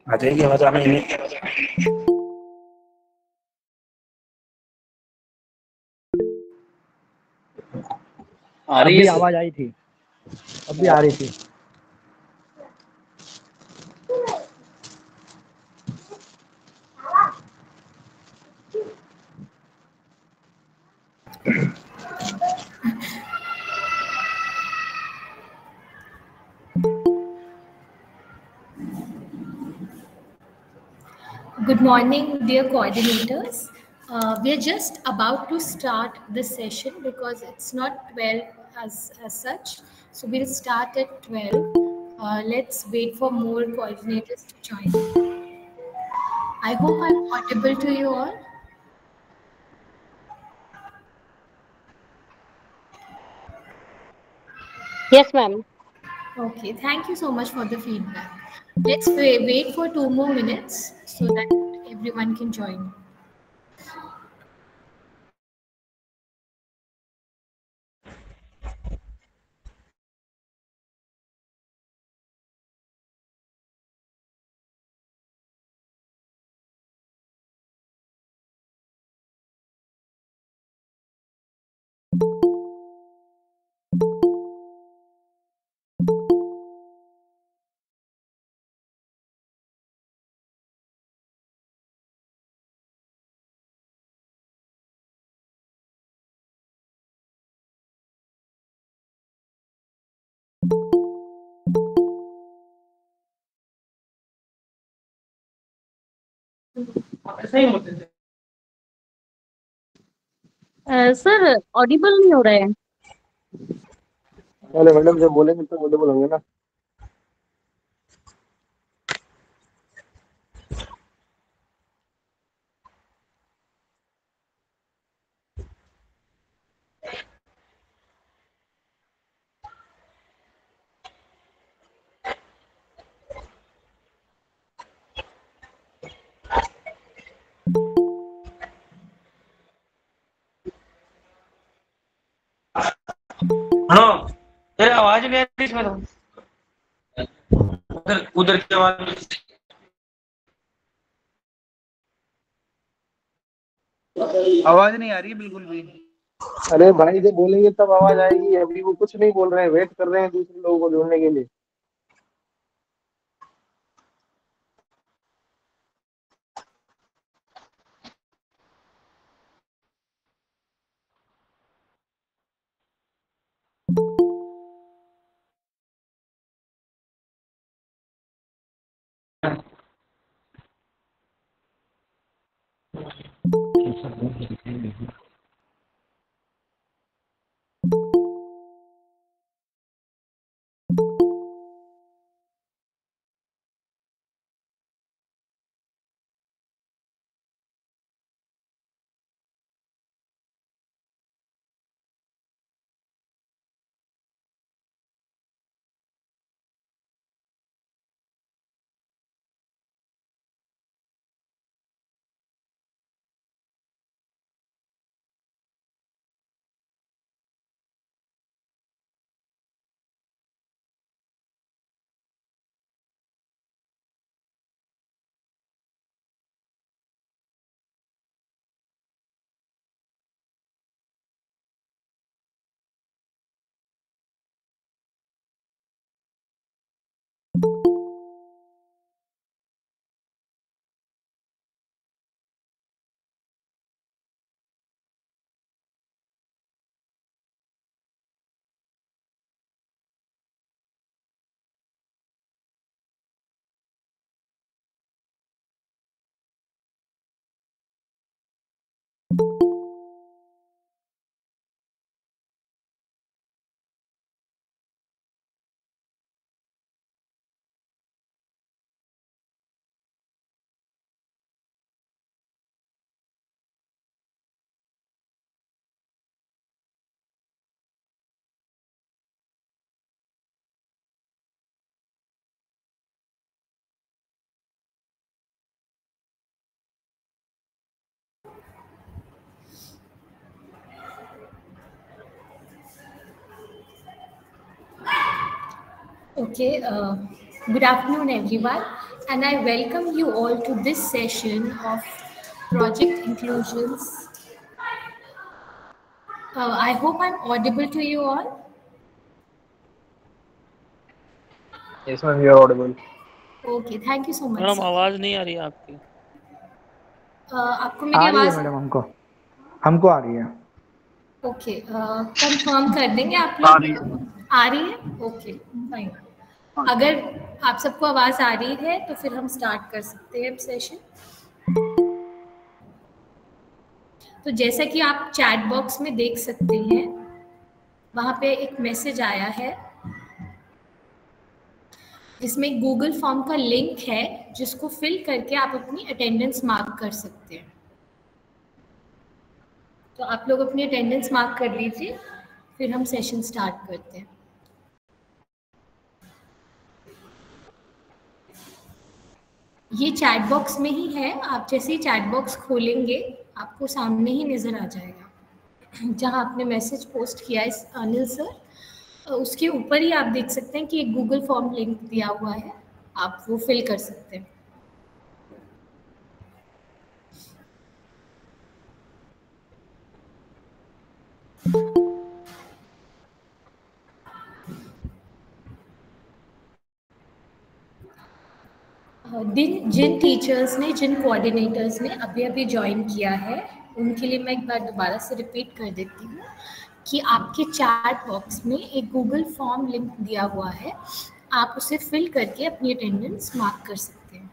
आ जाएगी आवाज हमें नहीं। आ रही अभी है आवाज आई थी, अभी आ रही थी। Good morning, dear coordinators. We are just about to start this session because it's not 12 as such. So we'll start at 12. Let's wait for more coordinators to join. I hope I'm audible to you all. Yes, ma'am. Okay, thank you so much for the feedback. Let's wait for 2 more minutes so that everyone can join. Sir Audible नहीं हो रहा है। पहले madam जब बोलेंगे तो Audible होंगे ना। हाँ तेरी आवाज नहीं आ रही इसमें तो उधर उधर की आवाज नहीं आ रही बिल्कुल भी। अरे भाई जब बोलेंगे तब आवाज आएगी, अभी वो कुछ नहीं बोल रहे हैं, वेट कर रहे हैं दूसरे लोगों को जोड़ने के लिए। Okay, good afternoon, everyone, and I welcome you all to this session of Project Inclusions. I hope I'm audible to you all. Yes, ma'am, you are audible. Okay, thank you so much. Madam sir. आवाज नहीं आ रही है आपकी। आपको मेरी आ रही है आवाज मैडम, हमको आ रही है। ओके, कंफर्म कर देंगे आप आ लोग। रही आ रही है, ओके फाइन। अगर आप सबको आवाज आ रही है तो फिर हम स्टार्ट कर सकते हैं सेशन। तो जैसा कि आप चैट बॉक्स में देख सकते हैं, वहां पे एक मैसेज आया है जिसमें गूगल फॉर्म का लिंक है, जिसको फिल करके आप अपनी अटेंडेंस मार्क कर सकते हैं। तो आप लोग अपनी अटेंडेंस मार्क कर लीजिए, फिर हम सेशन स्टार्ट करते हैं। ये चैट बॉक्स में ही है, आप जैसे ही चैट बॉक्स खोलेंगे आपको सामने ही नज़र आ जाएगा जहां आपने मैसेज पोस्ट किया है अनिल सर, उसके ऊपर ही आप देख सकते हैं कि एक गूगल फॉर्म लिंक दिया हुआ है, आप वो फिल कर सकते हैं। जिन टीचर्स ने, जिन कोऑर्डिनेटर्स ने अभी अभी ज्वाइन किया है, उनके लिए मैं एक बार दोबारा से रिपीट कर देती हूँ कि आपके चैट बॉक्स में एक गूगल फॉर्म लिंक दिया हुआ है, आप उसे फिल करके अपनी अटेंडेंस मार्क कर सकते हैं।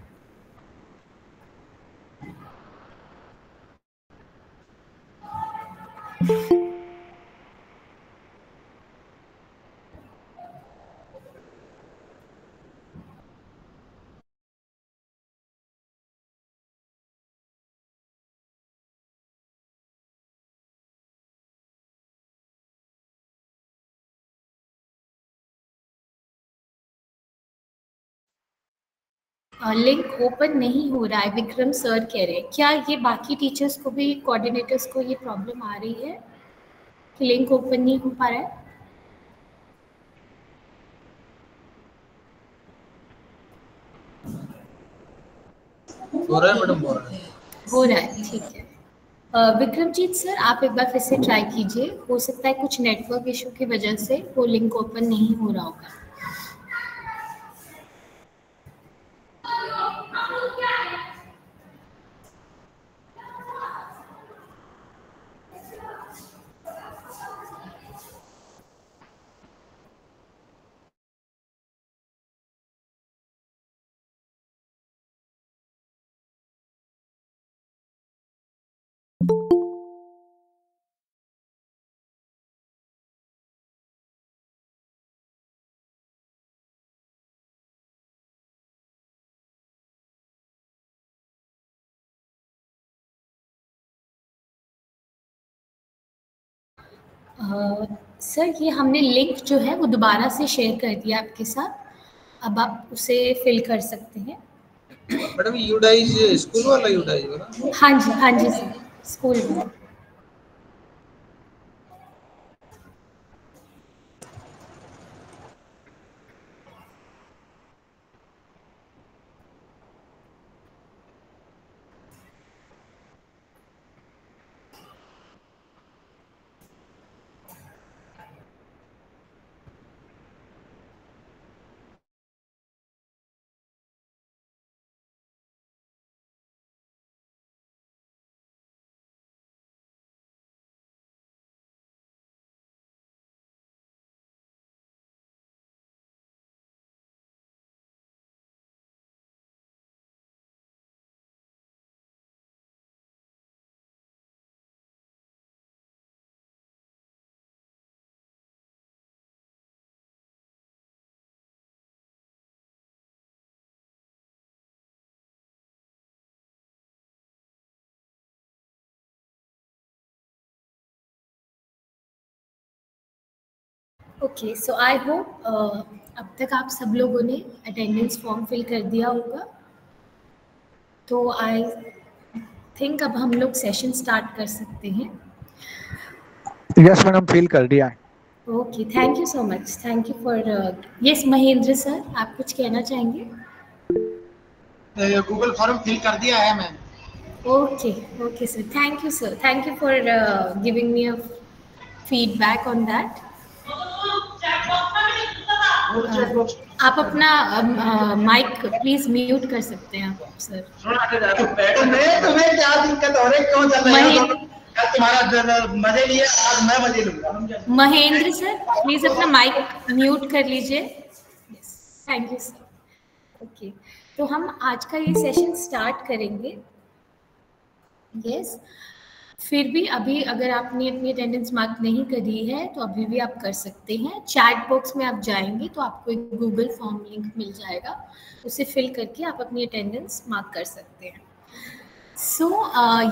लिंक ओपन नहीं हो रहा है, विक्रम सर कह रहे हैं। क्या ये बाकी टीचर्स को भी, कोऑर्डिनेटर्स को ये प्रॉब्लम आ रही है कि लिंक ओपन नहीं हो पा रहा है? हो रहा है मैडम, हो रहा है, ठीक है। विक्रमजीत सर, आप एक बार फिर से ट्राई कीजिए, हो सकता है कुछ नेटवर्क इशू की वजह से वो लिंक ओपन नहीं हो रहा होगा। सर, ये हमने लिंक जो है वो दोबारा से शेयर कर दिया आपके साथ, अब आप उसे फिल कर सकते हैं। मैडम यूडाइज स्कूल वाला यूडाइज है ना? हाँ जी सर, स्कूल में। ओके, सो आई होप अब तक आप सब लोगों ने अटेंडेंस फॉर्म फिल कर दिया होगा। तो आई थिंक अब हम लोग सेशन स्टार्ट कर सकते हैं। यस मैडम, फिल कर दिया है। Okay, thank you so much, thank you for yes Mahendra sir, आप कुछ कहना चाहेंगे? गूगल फॉर्म फिल कर दिया है ma'am. Okay, okay sir, thank you for giving me a feedback on that. आप अपना माइक प्लीज म्यूट कर सकते हैं आप सर। तुम्हें क्या दिक्कत हो रही, क्यों चल रही है? कल तुम्हारा मजे लिए, आज मैं मजे लूंगा। महेंद्र सर प्लीज अपना माइक म्यूट कर लीजिए। Thank you sir. ओके, तो हम आज का ये सेशन स्टार्ट करेंगे। यस, फिर भी अभी अगर आपने अपनी अटेंडेंस मार्क नहीं करी है तो अभी भी आप कर सकते हैं। चैट बॉक्स में आप जाएंगे तो आपको एक गूगल फॉर्म लिंक मिल जाएगा, उसे फिल करके आप अपनी अटेंडेंस मार्क कर सकते हैं। सो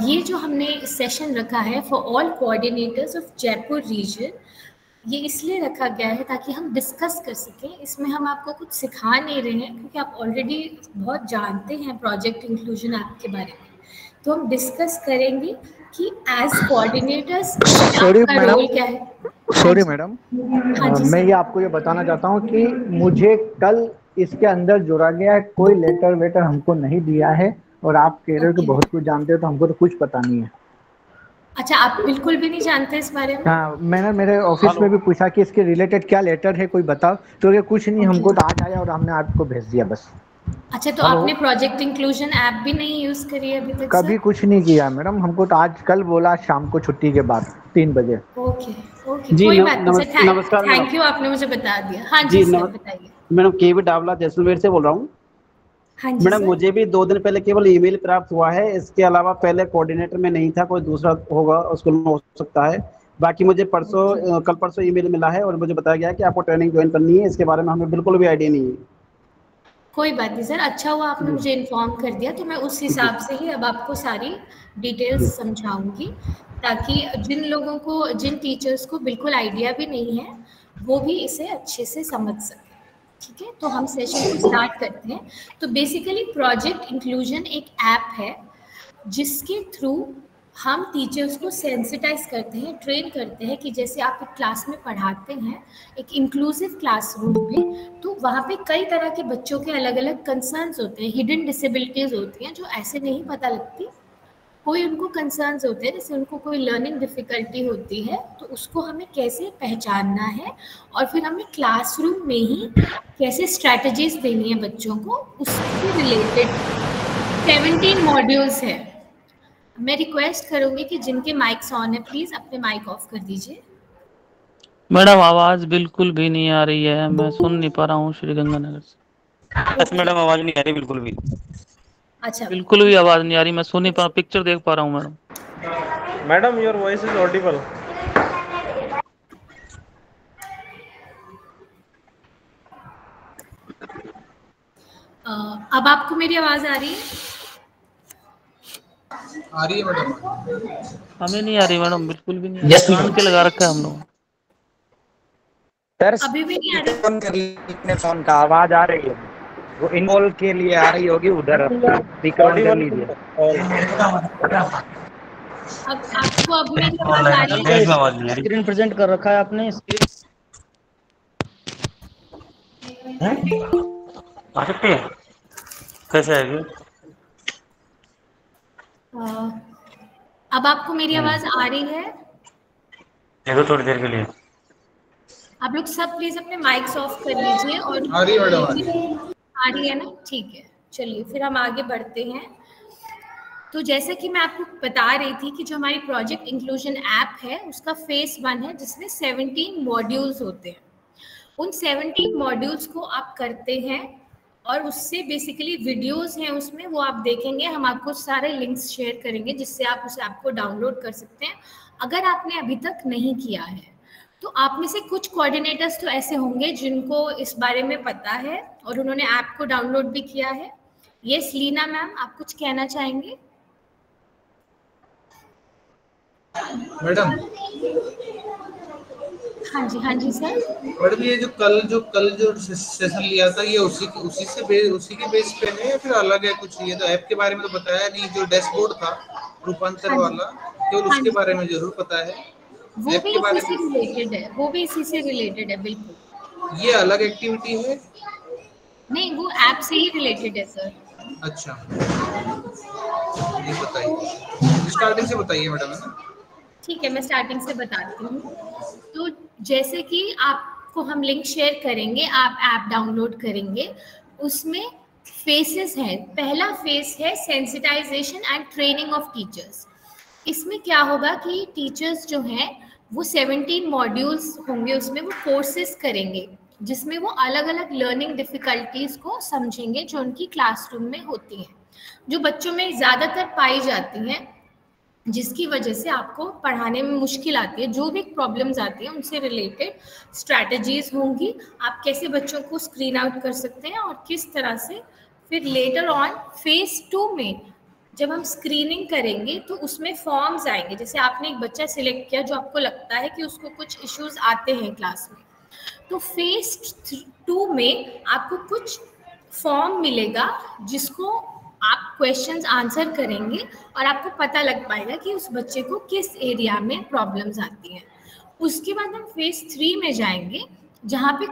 ये जो हमने सेशन रखा है for all coordinators of Jaipur region, ये इसलिए रखा गया है ताकि हम डिस्कस कर सकें। इसमें हम आपको कुछ सिखा नहीं रहे हैं क्योंकि आप ऑलरेडी बहुत जानते हैं प्रोजेक्ट इंक्लूजन ऐप के बारे में, तो हम डिस्कस करेंगे कि एज कोऑर्डिनेटर्स सॉरी आपका रोल क्या है। सॉरी मैडम, हाँ जी मैं सर। ये आपको ये बताना चाहता हूँ कि मुझे कल इसके अंदर जोड़ा गया है, कोई लेटर वेटर हमको नहीं दिया है, और आप कह रहे हो कि Okay. बहुत कुछ जानते हो, तो हमको तो कुछ पता नहीं है। अच्छा, आप बिल्कुल भी नहीं जानते इस बारे में? हाँ, मैंने मेरे ऑफिस में भी पूछा कि इसके रिलेटेड क्या लेटर है, कोई बताओ, तो ये कुछ नहीं, हमको तो आज आया और हमने आपको भेज दिया बस। अच्छा, तो आपने प्रोजेक्ट इंक्लूजन ऐप भी नहीं यूज करी है अभी तक? कभी कुछ नहीं किया मैडम, हमको तो आज कल बोला शाम को छुट्टी के बाद 3 बजे। ओके ओके, कोई बात नहीं सर, नमस्कार थैंक यू, आपने मुझे बता दिया। हाँ जी सर, बताइए। मैडम केवी डावला जैसलमेर से बोल रहा हूँ। हाँ जी मैडम सर। मुझे भी 2 दिन पहले केवल ईमेल प्राप्त हुआ है, इसके अलावा पहले कोऑर्डिनेटर में नहीं था, कोई दूसरा होगा स्कूल में हो सकता है। बाकी मुझे कल परसों ईमेल मिला है और मुझे बताया गया कि आपको ट्रेनिंग ज्वाइन करनी है, इसके बारे में हमें बिल्कुल भी आइडिया नहीं है। कोई बात नहीं सर, अच्छा हुआ आपने मुझे इन्फॉर्म कर दिया, तो मैं उस हिसाब से ही अब आपको सारी डिटेल्स समझाऊंगी, ताकि जिन लोगों को, जिन टीचर्स को बिल्कुल आइडिया भी नहीं है, वो भी इसे अच्छे से समझ सकें। ठीक है, तो हम सेशन को स्टार्ट करते हैं। तो बेसिकली प्रोजेक्ट इंक्लूजन एक ऐप है जिसके थ्रू हम टीचर्स को सेंसिटाइज करते हैं, ट्रेन करते हैं कि जैसे आप एक क्लास में पढ़ाते हैं, एक इंक्लूसिव क्लासरूम में, तो वहाँ पे कई तरह के बच्चों के अलग अलग कंसर्न्स होते हैं, हिडन डिसेबिलिटीज़ होती हैं जो ऐसे नहीं पता लगती। कोई उनको कंसर्न्स होते हैं, जैसे उनको कोई लर्निंग डिफ़िकल्टी होती है, तो उसको हमें कैसे पहचानना है और फिर हमें क्लासरूम में ही कैसे स्ट्रैटेजीज देनी है बच्चों को, उससे रिलेटेड 17 मॉड्यूल्स है। मैं रिक्वेस्ट करूंगी कि जिनके माइक्स ऑन है प्लीज अपने माइक ऑफ कर दीजिए। मैडम आवाज बिल्कुल भी नहीं आ रही है, मैं सुन नहीं पा रहा हूँ श्री गंगानगर से। अच्छा मैडम, आवाज नहीं आ रही बिल्कुल भी। अच्छा, बिल्कुल भी आवाज नहीं आ रही, मैं सुन नहीं पा रहा, पिक्चर देख पा रहा हूँ madam. Madam your voice is Audible. अब आपको मेरी आवाज आ रही है? आ रही है मैडम। हमें नहीं आ रही मैडम, बिल्कुल भी नहीं आ रही। कान के लगा रखा है हम लोग। अभी भी नहीं आ रही? फोन कर लीजिए, फोन का आवाज आ रही है, वो इनवॉल्व के लिए आ रही होगी, उधर रिकॉर्ड कर लीजिए। अब आपको अब मेरी आवाज आ रही है? स्क्रीन प्रेजेंट कर रखा है आपने, आ सकती है? कैसे आएगी? अब आपको मेरी आवाज आ रही है? देखो थोड़ी देर के लिए। आप लोग सब प्लीज अपने माइक्स ऑफ कर लीजिए। और आ रही है मैडम, आ रही है ना? ठीक है, चलिए फिर हम आगे बढ़ते हैं। तो जैसा कि मैं आपको बता रही थी कि जो हमारी प्रोजेक्ट इंक्लूजन ऐप है उसका फेज 1 है, जिसमें 17 मॉड्यूल्स होते हैं। उन 17 मॉड्यूल्स को आप करते हैं और उससे बेसिकली वीडियोस हैं उसमें, वो आप देखेंगे। हम आपको सारे लिंक्स शेयर करेंगे जिससे आप उस ऐप को डाउनलोड कर सकते हैं अगर आपने अभी तक नहीं किया है। तो आप में से कुछ कोऑर्डिनेटर्स तो ऐसे होंगे जिनको इस बारे में पता है और उन्होंने ऐप को डाउनलोड भी किया है। यस लीना मैम, आप कुछ कहना चाहेंगे? मैडम हाँ जी सर। मैडम ये जो कल जो सेशन लिया था, ये उसी के बेस पे है या फिर अलग है कुछ? ये तो ऐप के बारे में तो बताया नहीं, जो डैशबोर्ड था रूपांतर वाला, केवल उसके बारे में जरूर पता है। वो ऐप भी के बारे इसी से रिलेटेड है, वो भी इसी से रिलेटेड है बिल्कुल। में ये अलग एक्टिविटी है? नहीं, वो ऐप से ही रिलेटेड है सर। अच्छा, ये बताइए, स्टार्टिंग से बताइए मैडम, है ना? ठीक है, मैं स्टार्टिंग से बताती हूँ। तो जैसे कि आपको हम लिंक शेयर करेंगे, आप ऐप डाउनलोड करेंगे, उसमें फेसेस हैं। पहला फेस है sensitisation and training of teachers. इसमें क्या होगा कि टीचर्स जो हैं वो 17 मॉड्यूल्स होंगे, उसमें वो कोर्सेज करेंगे जिसमें वो अलग अलग लर्निंग डिफिकल्टीज को समझेंगे जो उनकी क्लासरूम में होती हैं, जो बच्चों में ज़्यादातर पाई जाती हैं, जिसकी वजह से आपको पढ़ाने में मुश्किल आती है। जो भी प्रॉब्लम्स आती हैं उनसे रिलेटेड स्ट्रैटेजीज होंगी, आप कैसे बच्चों को स्क्रीन आउट कर सकते हैं और किस तरह से फिर लेटर ऑन फेज 2 में जब हम स्क्रीनिंग करेंगे तो उसमें फॉर्म्स आएंगे। जैसे आपने एक बच्चा सिलेक्ट किया जो आपको लगता है कि उसको कुछ इश्यूज आते हैं क्लास में, तो फेज 2 में आपको कुछ फॉर्म मिलेगा जिसको आप क्वेश्चंस आंसर करेंगे और आपको पता लग पाएगा कि उस बच्चे को किस एरिया में प्रॉब्लम्स आती हैं। उसके बाद हम फेज 3 में जाएंगे जहाँ पे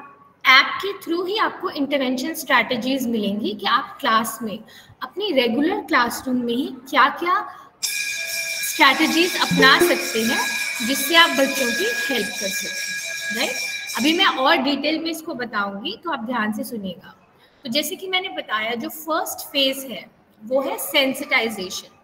ऐप के थ्रू ही आपको इंटरवेंशन स्ट्रैटेजीज मिलेंगी कि आप क्लास में अपनी रेगुलर क्लासरूम में ही क्या क्या स्ट्रैटेजीज अपना सकते हैं जिससे आप बच्चों की हेल्प कर सकते हैं। राइट, अभी मैं और डिटेल में इसको बताऊंगी, तो आप ध्यान से सुनिएगा। तो जैसे कि मैंने बताया, जो फर्स्ट फेज है वो है सेंसिटाइजेशन,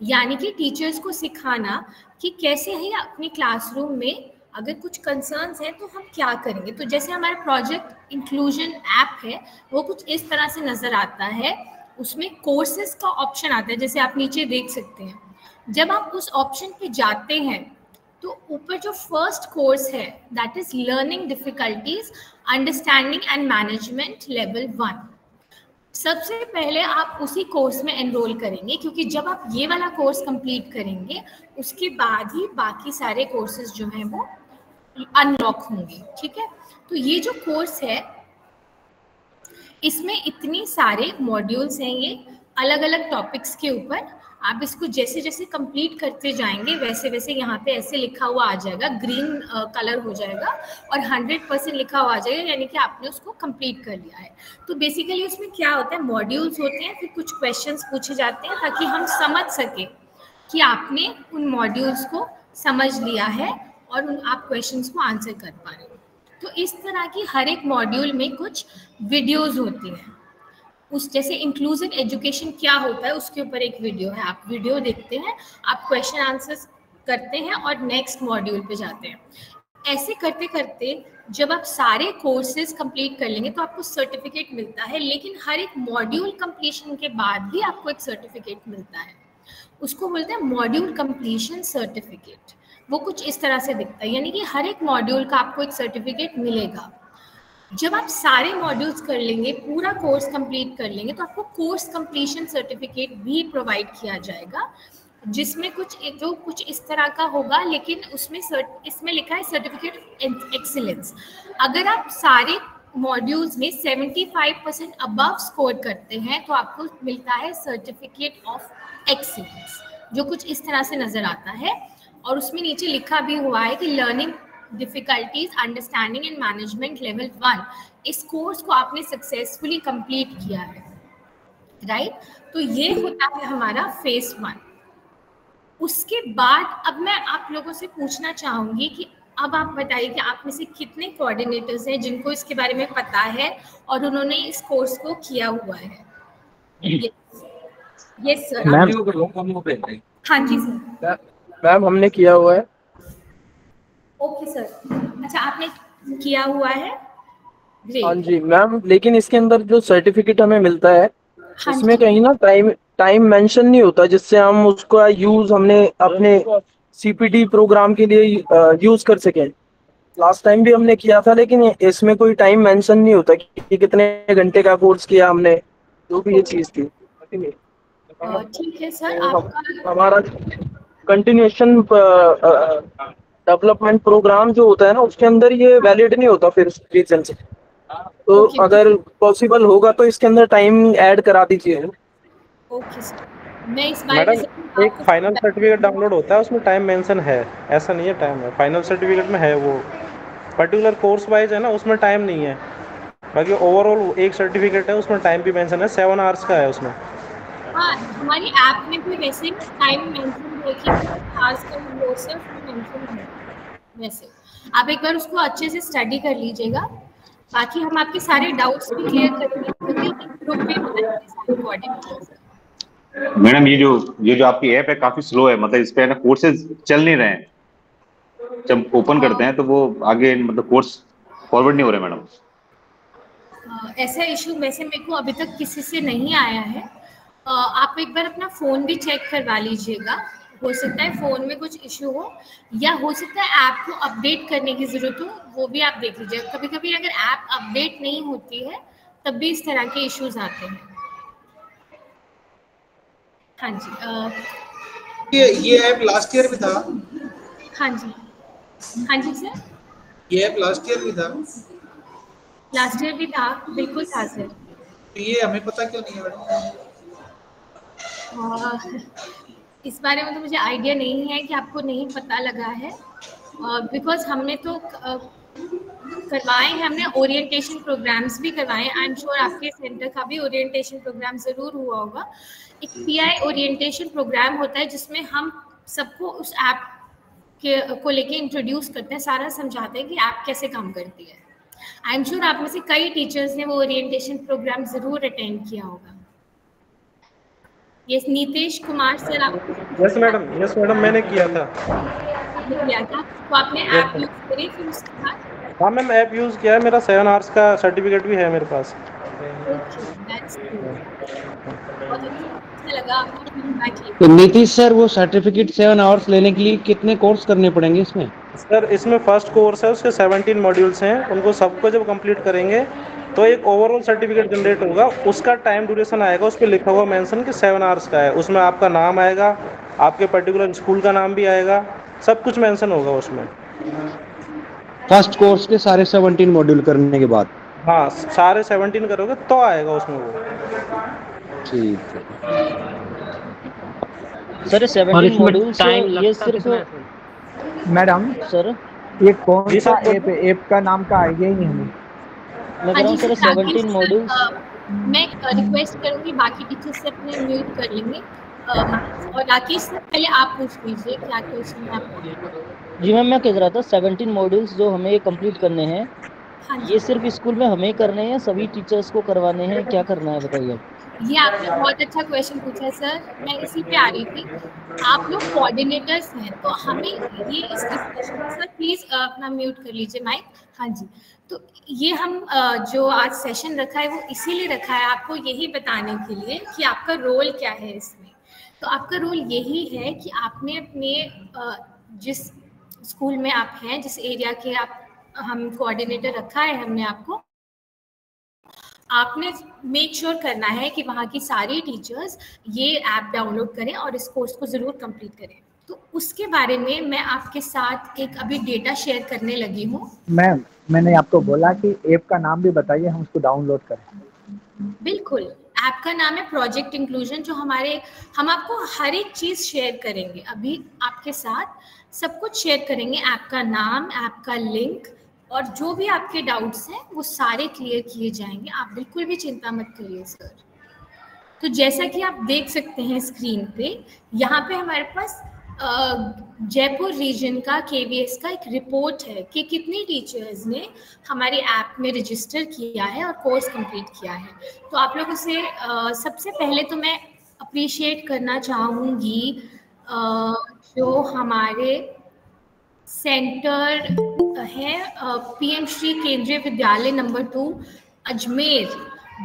यानी कि टीचर्स को सिखाना कि कैसे ही अपनी क्लासरूम में अगर कुछ कंसर्न्स हैं तो हम क्या करेंगे। तो जैसे हमारा प्रोजेक्ट इंक्लूजन ऐप है, वो कुछ इस तरह से नज़र आता है। उसमें कोर्सेज का ऑप्शन आता है, जैसे आप नीचे देख सकते हैं। जब आप उस ऑप्शन पे जाते हैं तो ऊपर जो फर्स्ट कोर्स है that is learning difficulties understanding and management level 1, सबसे पहले आप उसी कोर्स में एनरोल करेंगे, क्योंकि जब आप ये वाला कोर्स कंप्लीट करेंगे उसके बाद ही बाकी सारे कोर्सेज जो हैं वो अनलॉक होंगे। ठीक है, तो ये जो कोर्स है इसमें इतनी सारे मॉड्यूल्स हैं, ये अलग अलग टॉपिक्स के ऊपर। आप इसको जैसे जैसे कंप्लीट करते जाएंगे वैसे वैसे यहाँ पे ऐसे लिखा हुआ आ जाएगा, ग्रीन कलर हो जाएगा और 100% लिखा हुआ आ जाएगा, यानी कि आपने उसको कंप्लीट कर लिया है। तो बेसिकली उसमें क्या होता है, मॉड्यूल्स होते हैं, फिर कुछ क्वेश्चंस पूछे जाते हैं ताकि हम समझ सकें कि आपने उन मॉड्यूल्स को समझ लिया है और आप क्वेश्चंस को आंसर कर पा रहे हो। तो इस तरह की हर एक मॉड्यूल में कुछ वीडियोज़ होती हैं। उस जैसे इंक्लूसिव एजुकेशन क्या होता है उसके ऊपर एक वीडियो है, आप वीडियो देखते हैं, आप क्वेश्चन आंसर्स करते हैं और नेक्स्ट मॉड्यूल पे जाते हैं। ऐसे करते करते जब आप सारे कोर्सेज कंप्लीट कर लेंगे तो आपको सर्टिफिकेट मिलता है, लेकिन हर एक मॉड्यूल कंप्लीशन के बाद भी आपको एक सर्टिफिकेट मिलता है, उसको बोलते हैं मॉड्यूल कंप्लीशन सर्टिफिकेट। वो कुछ इस तरह से दिखता है, यानी कि हर एक मॉड्यूल का आपको एक सर्टिफिकेट मिलेगा। जब आप सारे मॉड्यूल्स कर लेंगे, पूरा कोर्स कंप्लीट कर लेंगे, तो आपको कोर्स कंप्लीशन सर्टिफिकेट भी प्रोवाइड किया जाएगा, जिसमें कुछ इस तरह का होगा, लेकिन उसमें इसमें लिखा है सर्टिफिकेट एक्सीलेंस। अगर आप सारे मॉड्यूल्स में 75% अबव स्कोर करते हैं तो आपको मिलता है सर्टिफिकेट ऑफ एक्सीलेंस, जो कुछ इस तरह से नजर आता है। और उसमें नीचे लिखा भी हुआ है कि learning difficulties understanding and management level 1, इस कोर्स को आपने सक्सेसफुली कंप्लीट किया है। राइट, तो ये होता है हमारा फेज 1। उसके बाद अब मैं आप लोगों से पूछना चाहूंगी कि अब आप बताइए कि आप में से कितने कोऑर्डिनेटर्स हैं जिनको इसके बारे में पता है और उन्होंने इस कोर्स को किया हुआ है। Yes sir. हाँ जी सर। मैम हमने किया हुआ है। ओके सर, अच्छा आपने किया हुआ है, ग्रेट। हाँ जी मैम, लेकिन इसके अंदर जो सर्टिफिकेट हमें मिलता है हाँ इसमें जी। कहीं ना टाइम मेंशन नहीं होता, जिससे हम उसका यूज हमने अपने सीपीटी प्रोग्राम के लिए यूज कर सकें। लास्ट टाइम भी हमने किया था, लेकिन इसमें कोई टाइम मेंशन नहीं होता कि कितने घंटे का कोर्स किया हमने, जो भी ये चीज थी। ठीक है सर, आपका हमारा कंटिन्यूएशन डेवलपमेंट प्रोग्राम जो होता है ना, उसके अंदर ये वैलिड नहीं होता फिर रीजन से। तो अगर पॉसिबल होगा तो इसके अंदर टाइम ऐड करा दीजिए। ओके सर, मैं इस बारे में मैडम एक फाइनल सर्टिफिकेट डाउनलोड होता है, उसमें टाइम मेंशन है, ऐसा नहीं है टाइम है, फाइनल सर्टिफिकेट में है, वो पर्टिकुलर कोर्स वाइज है ना, उसमें टाइम नहीं है। बाकी ओवरऑल एक सर्टिफिकेट है, उसमें टाइम भी मेंशन है, 7 आवर्स का है उसमें। हाँ, हमारी ऐप में भी वैसे टाइम मेंशन है कि आवर्स का वो सिर्फ मेंशन है। वैसे आप एक बार उसको अच्छे से स्टडी कर लीजिएगा, बाकी हम आपके सारे डाउट्स भी क्लियर करेंगे, क्योंकि ग्रुप में बताएंगे सारे कोऑर्डिनेटर्स। मैडम ये जो आपकी ऐप है काफी स्लो है, मतलब इस पे ना कोर्सेज चल नहीं रहे हैं, जब ओपन करते हैं तो वो आगे मतलब कोर्स फॉरवर्ड नहीं हो रहे मैडम। ऐसा इशू वैसे मेरे को अभी तक किसी से नहीं आया है। आप एक बार अपना फ़ोन भी चेक करवा लीजिएगा, हो सकता है फ़ोन में कुछ इशू हो, या हो सकता है ऐप को अपडेट करने की ज़रूरत हो, वो भी आप देख लीजिएगा। कभी कभी अगर ऐप अपडेट नहीं होती है तब भी इस तरह के इश्यूज आते हैं। हाँ जी, ये ऐप लास्ट ईयर भी था। हाँ जी, हाँ जी सर, ये ऐप लास्ट ईयर भी था। लास्ट ईयर भी था, बिल्कुल था सर। तो ये हमें पता क्यों नहीं है मैडम? इस बारे में तो मुझे आइडिया नहीं है कि आपको नहीं पता लगा है, बिकॉज हमने तो करवाए हैं, हमने ओरिएंटेशन प्रोग्राम्स भी करवाए हैं। आई एम श्योर आपके सेंटर का भी ओरिएंटेशन प्रोग्राम ज़रूर हुआ होगा। एक पीआई ओरिएंटेशन प्रोग्राम होता है जिसमें हम सबको उस ऐप को लेके इंट्रोड्यूस करते हैं, सारा समझाते हैं कि ऐप कैसे काम करती है। आई एम श्योर आप में से कई टीचर्स ने वो ओरिएंटेशन प्रोग्राम ज़रूर अटेंड किया होगा। यस, नीतीश कुमार सर, आप? यस मैडम मैंने किया था। आपने किया था, तो आपने ऐप यूज़ करी फिर उसके बाद? हाँ मैम, ऐप यूज़ किया है, मेरा 7 आवर्स का सर्टिफिकेट भी है मेरे पास। तो नीतीश सर, वो सर्टिफिकेट 7 आवर्स लेने के लिए कितने कोर्स करने पड़ेंगे इसमें? सर इसमें फर्स्ट कोर्स है, उसके 17 मॉड्यूल्स हैं, उनको सबको जब कंप्लीट करेंगे तो एक ओवरऑल सर्टिफिकेट जनरेट होगा। उसका टाइम ड्यूरेशन आएगा, उस पर लिखा हुआ मेंशन कि 7 आवर्स का है, उसमें आपका नाम आएगा, आपके पर्टिकुलर स्कूल का नाम भी आएगा, सब कुछ मेंशन होगा उसमें। फर्स्ट कोर्स के सारे 17 मॉड्यूल करने के बाद? हाँ, सारे 17 करोगे तो आएगा उसमें वो। ठीक है सर, 17 मॉड्यूल्स ये सिर्फ मैडम सर, ये कौन सा ऐप है? ऐप का नाम का आइडिया ही नहीं हमें। मैं कह रहा हूँ सर 17 मॉड्यूल्स। मैं रिक्वेस्ट करूंगी बाकी टीचर्स से अपने म्यूट कर लेंगे, और राकेश सर पहले आप पूछ लीजिए क्या क्वेश्चन है आपका। जी मैम, मैं कह रहा था 17 मॉड्यूल्स जो हमें कंप्लीट करने हैं, ये सिर्फ स्कूल में हमें करने हैं, सभी टीचर्स को करवाने हैं, क्या करना है बताइए। ये आपने बहुत अच्छा क्वेश्चन पूछा है सर, मैं इसी पे आ रही थी। आप लोग कोऑर्डिनेटर्स हैं तो हमें ये इस डिस्कशन, सर प्लीज अपना म्यूट कर लीजिए माइक। हाँ जी, तो ये हम जो आज सेशन रखा है वो इसीलिए रखा है आपको यही बताने के लिए कि आपका रोल क्या है इसमें। तो आपका रोल यही है कि आपने अपने जिस स्कूल में आप हैं, जिस एरिया के आप हम कोऑर्डिनेटर रखा है हमने आपको, आपने मेक श्योर करना है कि वहाँ की सारी टीचर्स ये ऐप डाउनलोड करें और इस कोर्स को ज़रूर कंप्लीट करें। तो उसके बारे में मैं आपके साथ एक अभी डेटा शेयर करने लगी हूँ। मैम, मैंने आपको बोला कि ऐप का नाम भी बताइए, हम उसको डाउनलोड करें। बिल्कुल, ऐप का नाम है प्रोजेक्ट इंक्लूजन, जो हम आपको हर एक चीज़ शेयर करेंगे। अभी आपके साथ सब कुछ शेयर करेंगे, ऐप का नाम, ऐप का लिंक, और जो भी आपके डाउट्स हैं वो सारे क्लियर किए जाएंगे। आप बिल्कुल भी चिंता मत करिए सर। तो जैसा कि आप देख सकते हैं स्क्रीन पे, यहाँ पे हमारे पास जयपुर रीजन का KVS का एक रिपोर्ट है कि कितनी टीचर्स ने हमारी ऐप में रजिस्टर किया है और कोर्स कंप्लीट किया है। तो आप लोगों से सबसे पहले तो मैं अप्रिशिएट करना चाहूँगी जो हमारे सेंटर है PM श्री केंद्रीय विद्यालय नंबर 2 अजमेर,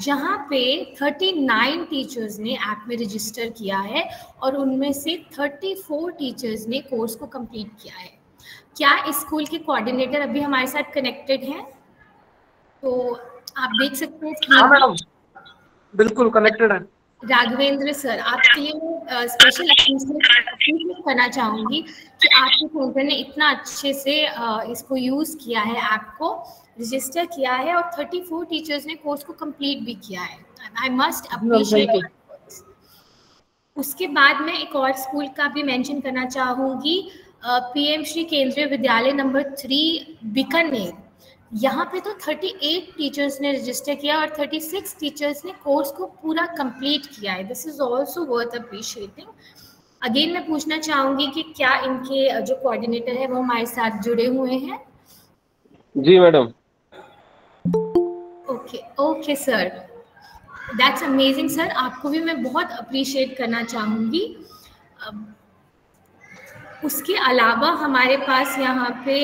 जहाँ पे 39 टीचर्स ने ऐप में रजिस्टर किया है और उनमें से 34 टीचर्स ने कोर्स को कंप्लीट किया है। क्या इस स्कूल के कोऑर्डिनेटर अभी हमारे साथ कनेक्टेड हैं? तो आप देख सकते हैं। हाँ मैडम, बिल्कुल कनेक्टेड है। राघवेंद्र सर, आपके लिए स्पेशल अप्रिशिएट करना चाहूँगी कि आपके सेंटर ने इतना अच्छे से इसको यूज़ किया है, ऐप को रजिस्टर किया है, और 34 टीचर्स ने कोर्स को कंप्लीट भी किया है। I must appreciate. उसके बाद मैं एक और स्कूल का भी मेंशन करना चाहूँगी, पीएम श्री केंद्रीय विद्यालय नंबर 3 बीकानेर। यहाँ पे तो 38 टीचर्स ने रजिस्टर किया और 36 टीचर्स ने कोर्स को पूरा कंप्लीट किया है। This is also worth appreciating. Again मैं पूछना चाहूँगी कि क्या इनके जो कोऑर्डिनेटर है वो हमारे साथ जुड़े हुए हैं? जी madam. Okay sir, that's amazing sir. आपको भी मैं बहुत अप्रिशिएट करना चाहूँगी। उसके अलावा हमारे पास यहाँ पे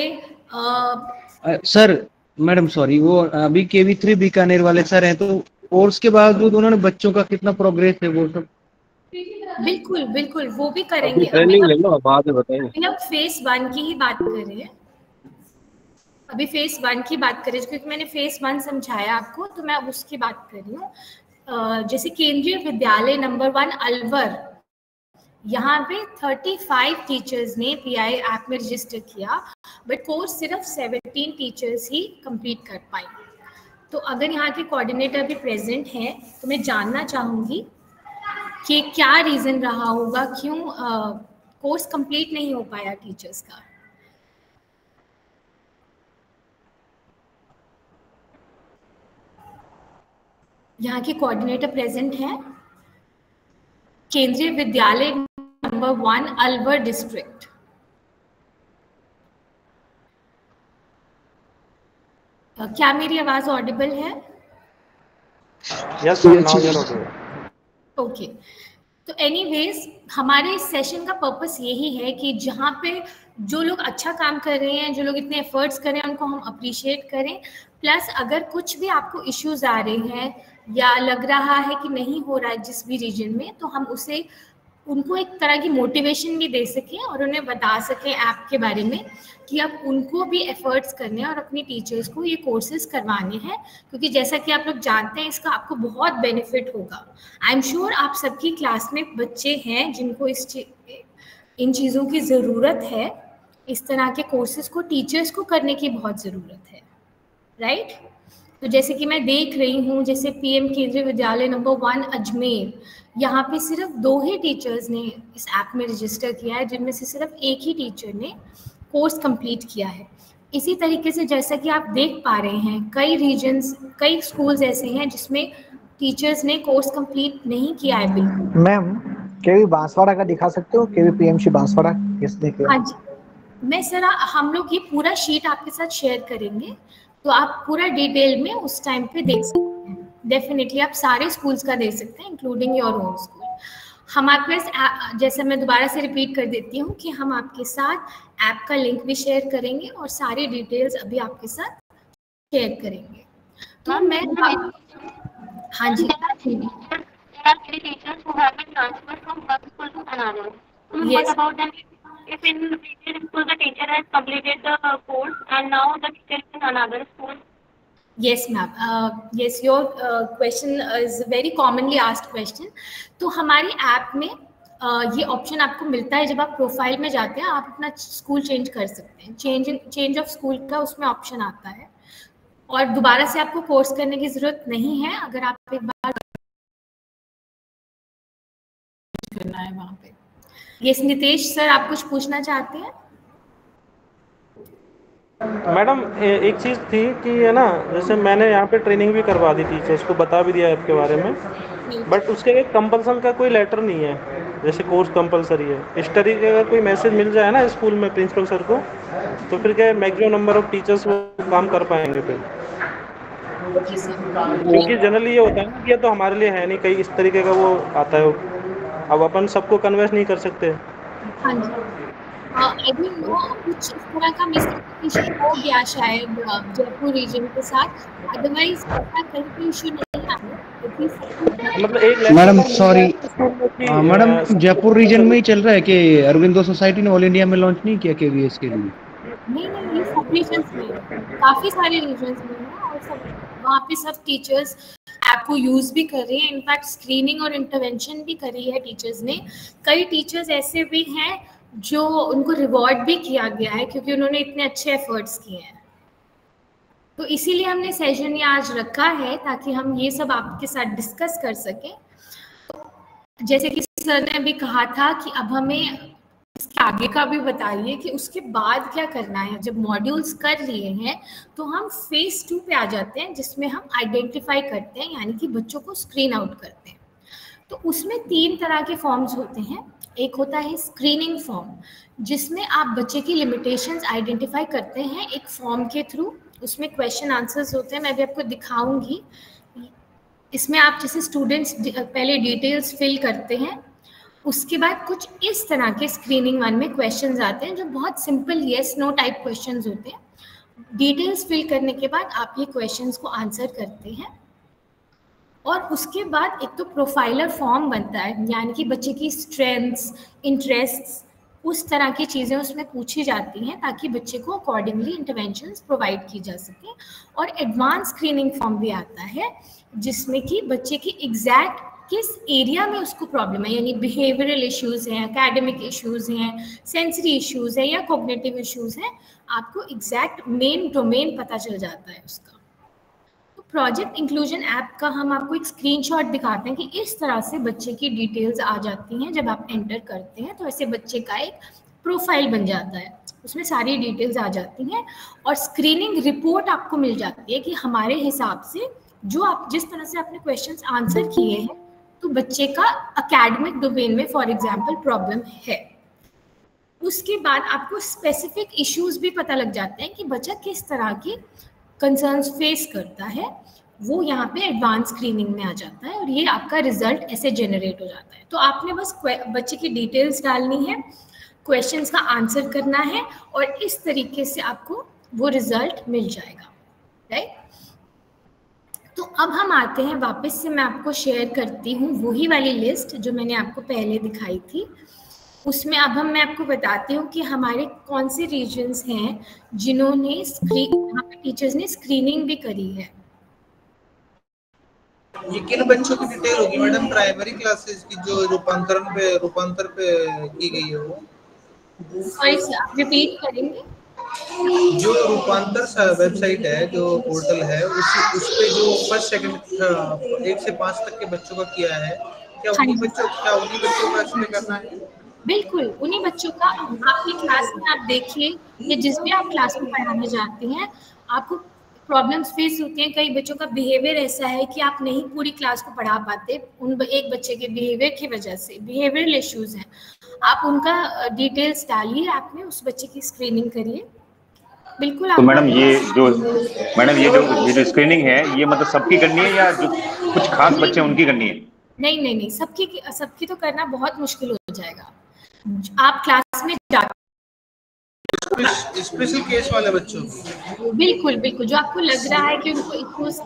सर मैडम सॉरी, वो अभी KV3 बीकानेर वाले सर हैं, तो कोर्स के बावजूद उन्होंने बच्चों का कितना प्रोग्रेस है वो सब? बिल्कुल बिल्कुल वो भी करेंगे। ट्रेनिंग ले लो, बाद में बताएंगे। अभी हम फेज 1 की ही बात कर रहे हैं। अभी फेज 1 की बात करें क्योंकि मैंने फेज 1 समझाया आपको, तो मैं अब उसकी बात कर रही हूँ। जैसे केंद्रीय विद्यालय नंबर 1 अलवर, यहाँ पे 35 टीचर्स ने PI ऐप में रजिस्टर किया, बट कोर्स सिर्फ 17 टीचर्स ही कंप्लीट कर पाए। तो अगर यहाँ के कोऑर्डिनेटर भी प्रेजेंट हैं तो मैं जानना चाहूँगी कि क्या रीज़न रहा होगा, क्यों कोर्स कंप्लीट नहीं हो पाया टीचर्स का। यहाँ के कोऑर्डिनेटर प्रेजेंट हैं, केंद्रीय विद्यालय नंबर 1 अलवर डिस्ट्रिक्ट। क्या मेरी आवाज ऑडिबल है? Yes now you are audible. Okay, तो एनीवेज हमारे इस सेशन का पर्पस यही है कि जहाँ पे जो लोग अच्छा काम कर रहे हैं, जो लोग इतने एफर्ट्स कर रहे हैं, उनको हम अप्रिशिएट करें। प्लस अगर कुछ भी आपको इश्यूज आ रहे हैं या लग रहा है कि नहीं हो रहा है जिस भी रीजन में, तो हम उसे उनको एक तरह की मोटिवेशन भी दे सकें और उन्हें बता सकें ऐप के बारे में कि अब उनको भी एफर्ट्स करने हैं और अपनी टीचर्स को ये कोर्सेज करवाने हैं, क्योंकि जैसा कि आप लोग जानते हैं इसका आपको बहुत बेनिफिट होगा। आई एम श्योर आप सबकी क्लास में बच्चे हैं जिनको इन चीज़ों की ज़रूरत है। इस तरह के कोर्सेज को टीचर्स को करने की बहुत ज़रूरत है, राइट? तो जैसे कि मैं देख रही हूँ, जैसे पीएम केंद्रीय विद्यालय नंबर 1 अजमेर, यहाँ पे सिर्फ 2 ही टीचर्स ने इस ऐप में रजिस्टर किया है, जिनमें से सिर्फ एक ही टीचर ने कोर्स कंप्लीट किया है। इसी तरीके से जैसा कि आप देख पा रहे हैं, कई रीजन्स, कई स्कूल्स ऐसे हैं जिसमें टीचर्स ने कोर्स कंप्लीट नहीं किया है। बिल्कुल मैम, केवी बांसवाड़ा का दिखा सकते हो? केवी पीएमसी बांसवाड़ा किसने किया? हाँ जी, मैं सर हम लोग ये पूरा शीट आपके साथ शेयर करेंगे, तो आप पूरा डिटेल में उस टाइम पे देख सकते हैं। डेफिनेटली आप सारे स्कूल्स का देख सकते हैं, इंक्लूडिंग योर ओन स्कूल। हम आपके पास, जैसे मैं दोबारा से रिपीट कर देती हूँ कि हम आपके साथ ऐप का लिंक भी शेयर करेंगे और सारी डिटेल्स अभी आपके साथ शेयर करेंगे। तो मैं हाँ जी, If in previous school the teacher has completed the course and now the teacher is in another school. Yes ma'am, yes your question is very commonly asked question. तो हमारी ऐप में ये ऑप्शन आपको मिलता है, जब आप प्रोफाइल में जाते हैं आप अपना स्कूल चेंज कर सकते हैं। चेंज ऑफ स्कूल का उसमें ऑप्शन आता है और दोबारा से आपको कोर्स करने की जरूरत नहीं है। अगर आप एक बार करना है वहाँ पे। यस नितेश सर, आप कुछ पूछना चाहते हैं? मैडम एक चीज़ थी कि है ना, जैसे मैंने यहाँ पे ट्रेनिंग भी करवा दी टीचर्स को, बता भी दिया ऐप के बारे में, बट उसके एक कंपल्सन का कोई लेटर नहीं है, जैसे कोर्स कंपलसरी है। इस तरीके का कोई मैसेज मिल जाए ना स्कूल में प्रिंसिपल सर को, तो फिर क्या मैक्सिमम नंबर ऑफ टीचर्स वो काम कर पाएंगे फिर। क्योंकि जनरली ये होता है ना कि ये तो हमारे लिए है नहीं, कहीं इस तरीके का वो आता है, अब अपन सबको कन्वेंस नहीं कर सकते। हाँ जी, अभी कुछ इस तरह का मिसकम्युनिकेशन हो गया शायद जयपुर रीजन के साथ, अदरवाइज ऐसा कहीं इशू नहीं आया। मतलब एक madam sorry, madam Jaipur region में ही चल रहा है कि अरविंदो सोसाइटी ने ऑल इंडिया में लॉन्च नहीं किया KVS के लिए? नहीं, ये सब रीजन्स में, काफ़ी सारे रीजन्स में है और सब वहाँ पे सब टीचर्स ऐप को यूज़ भी कर रही हैं। इनफैक्ट स्क्रीनिंग और इंटरवेंशन भी करी है टीचर्स ने। कई टीचर्स ऐसे भी हैं जो उनको रिवॉर्ड भी किया गया है क्योंकि उन्होंने इतने अच्छे एफर्ट्स किए हैं। तो इसीलिए हमने सेशन ये आज रखा है ताकि हम ये सब आपके साथ डिस्कस कर सकें। जैसे कि सर ने अभी कहा था कि अब हमें इसके आगे का भी बताइए कि उसके बाद क्या करना है। जब मॉड्यूल्स कर लिए हैं तो हम फेज 2 पे आ जाते हैं, जिसमें हम आइडेंटिफाई करते हैं, यानी कि बच्चों को स्क्रीन आउट करते हैं। तो उसमें 3 तरह के फॉर्म्स होते हैं। एक होता है स्क्रीनिंग फॉर्म, जिसमें आप बच्चे की लिमिटेशंस आइडेंटिफाई करते हैं एक फॉर्म के थ्रू। उसमें क्वेश्चन आंसर्स होते हैं, मैं भी आपको दिखाऊंगी। इसमें आप जैसे स्टूडेंट्स पहले डिटेल्स फिल करते हैं, उसके बाद कुछ इस तरह के स्क्रीनिंग 1 में क्वेश्चंस आते हैं जो बहुत simple yes no type questions होते हैं। डिटेल्स फिल करने के बाद आप ये क्वेश्चंस को आंसर करते हैं, और उसके बाद एक तो प्रोफाइलर फॉर्म बनता है, यानी कि बच्चे की स्ट्रेंथ्स, इंटरेस्ट्स, उस तरह की चीज़ें उसमें पूछी जाती हैं ताकि बच्चे को अकॉर्डिंगली इंटरवेंशंस प्रोवाइड की जा सके। और एडवांस स्क्रीनिंग फॉर्म भी आता है, जिसमें कि बच्चे की एग्जैक्ट किस एरिया में उसको प्रॉब्लम है, यानी बिहेवियरल इश्यूज़ हैं, एकेडमिक इश्यूज़ हैं, सेंसरी इश्यूज़ हैं या कॉग्निटिव इश्यूज़ हैं, आपको एग्जैक्ट मेन डोमेन पता चल जाता है उसका। प्रोजेक्ट इंक्लूजन ऐप का हम आपको एक स्क्रीनशॉट दिखाते हैं कि इस तरह से बच्चे की डिटेल्स आ जाती हैं। जब आप एंटर करते हैं तो ऐसे बच्चे का एक प्रोफाइल बन जाता है, उसमें सारी डिटेल्स आ जाती हैं, और स्क्रीनिंग रिपोर्ट आपको मिल जाती है कि हमारे हिसाब से जो आप जिस तरह से आपने क्वेश्चंस आंसर किए हैं, तो बच्चे का एकेडमिक डोमेन में फॉर एग्जाम्पल प्रॉब्लम है। उसके बाद आपको स्पेसिफिक इश्यूज भी पता लग जाते हैं कि बच्चा किस तरह की कंसर्न्स फेस करता है, वो यहाँ पे एडवांस स्क्रीनिंग में आ जाता है, और ये आपका रिजल्ट ऐसे जनरेट हो जाता है। तो आपने बस बच्चे की डिटेल्स डालनी है, क्वेश्चंस का आंसर करना है, और इस तरीके से आपको वो रिजल्ट मिल जाएगा, राइट। तो अब हम आते हैं वापस से, मैं आपको शेयर करती हूँ वही वाली लिस्ट जो मैंने आपको पहले दिखाई थी। उसमें अब मैं आपको बताती हूँ कि हमारे कौन से रीजन्स हैं जिन्होंने यहाँ पे टीचर्स ने स्क्रीनिंग भी करी है। ये किन बच्चों की डिटेल होगी मैडम? प्राइमरी क्लासेस की जो रूपांतर पे की गई है वो? सॉरी सर, आप रिपीट करेंगे? जो रूपांतर वेबसाइट है, जो पोर्टल है, उस पे जो फर्स्ट सेकंड 1 से 5 तक के बच्चों का किया है, क्या उन्हीं बच्चों का इसमें करना है? बिल्कुल, उन्हीं बच्चों का। आपकी क्लास में आप देखिए, या जिस भी आप क्लास में पढ़ाने जाते हैं, आपको प्रॉब्लम्स फेस होती हैं। कई बच्चों का बिहेवियर ऐसा है कि आप नहीं पूरी क्लास को पढ़ा पाते, एक बच्चे के बिहेवियर की वजह से बिहेवियरल इश्यूज हैं। आप उनका डिटेल्स डालिए, आपने उस बच्चे की स्क्रीनिंग करिए। बिल्कुल। तो मैडम ये जो स्क्रीनिंग है, ये मतलब सबकी करनी है या जो कुछ खास बच्चे उनकी करनी है? नहीं, सबकी तो करना बहुत मुश्किल हो जाएगा। आप क्लास में स्पेशल केस वाले बच्चों, बिल्कुल, जो आपको लग रहा है कि उनको इश्यूज,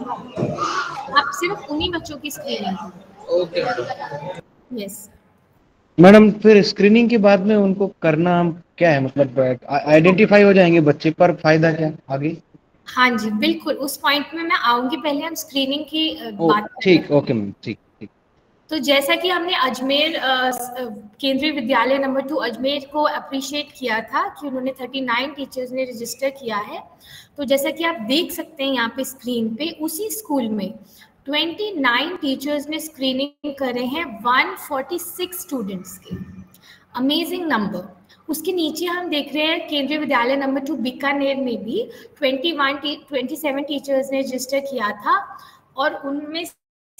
आप सिर्फ उन्हीं बच्चों की स्क्रीनिंग। Okay yes madam. फिर स्क्रीनिंग के बाद में उनको करना क्या है, मतलब आइडेंटिफाई हो जाएंगे बच्चे, पर फायदा क्या आगे? हाँ जी, बिल्कुल, उस पॉइंट में मैं आऊंगी। पहले हम स्क्रीनिंग की बात ठीक, ओके मैम, ठीक। तो जैसा कि हमने अजमेर केंद्रीय विद्यालय नंबर 2 अजमेर को अप्रिशिएट किया था कि उन्होंने 39 टीचर्स ने रजिस्टर किया है। तो जैसा कि आप देख सकते हैं यहाँ पे स्क्रीन पे, उसी स्कूल में 29 टीचर्स ने स्क्रीनिंग करे हैं 146 स्टूडेंट्स के। Amazing number. उसके नीचे हम देख रहे हैं केंद्रीय विद्यालय नंबर 2 बीकानेर में भी 27 टीचर्स ने रजिस्टर किया था, और उनमें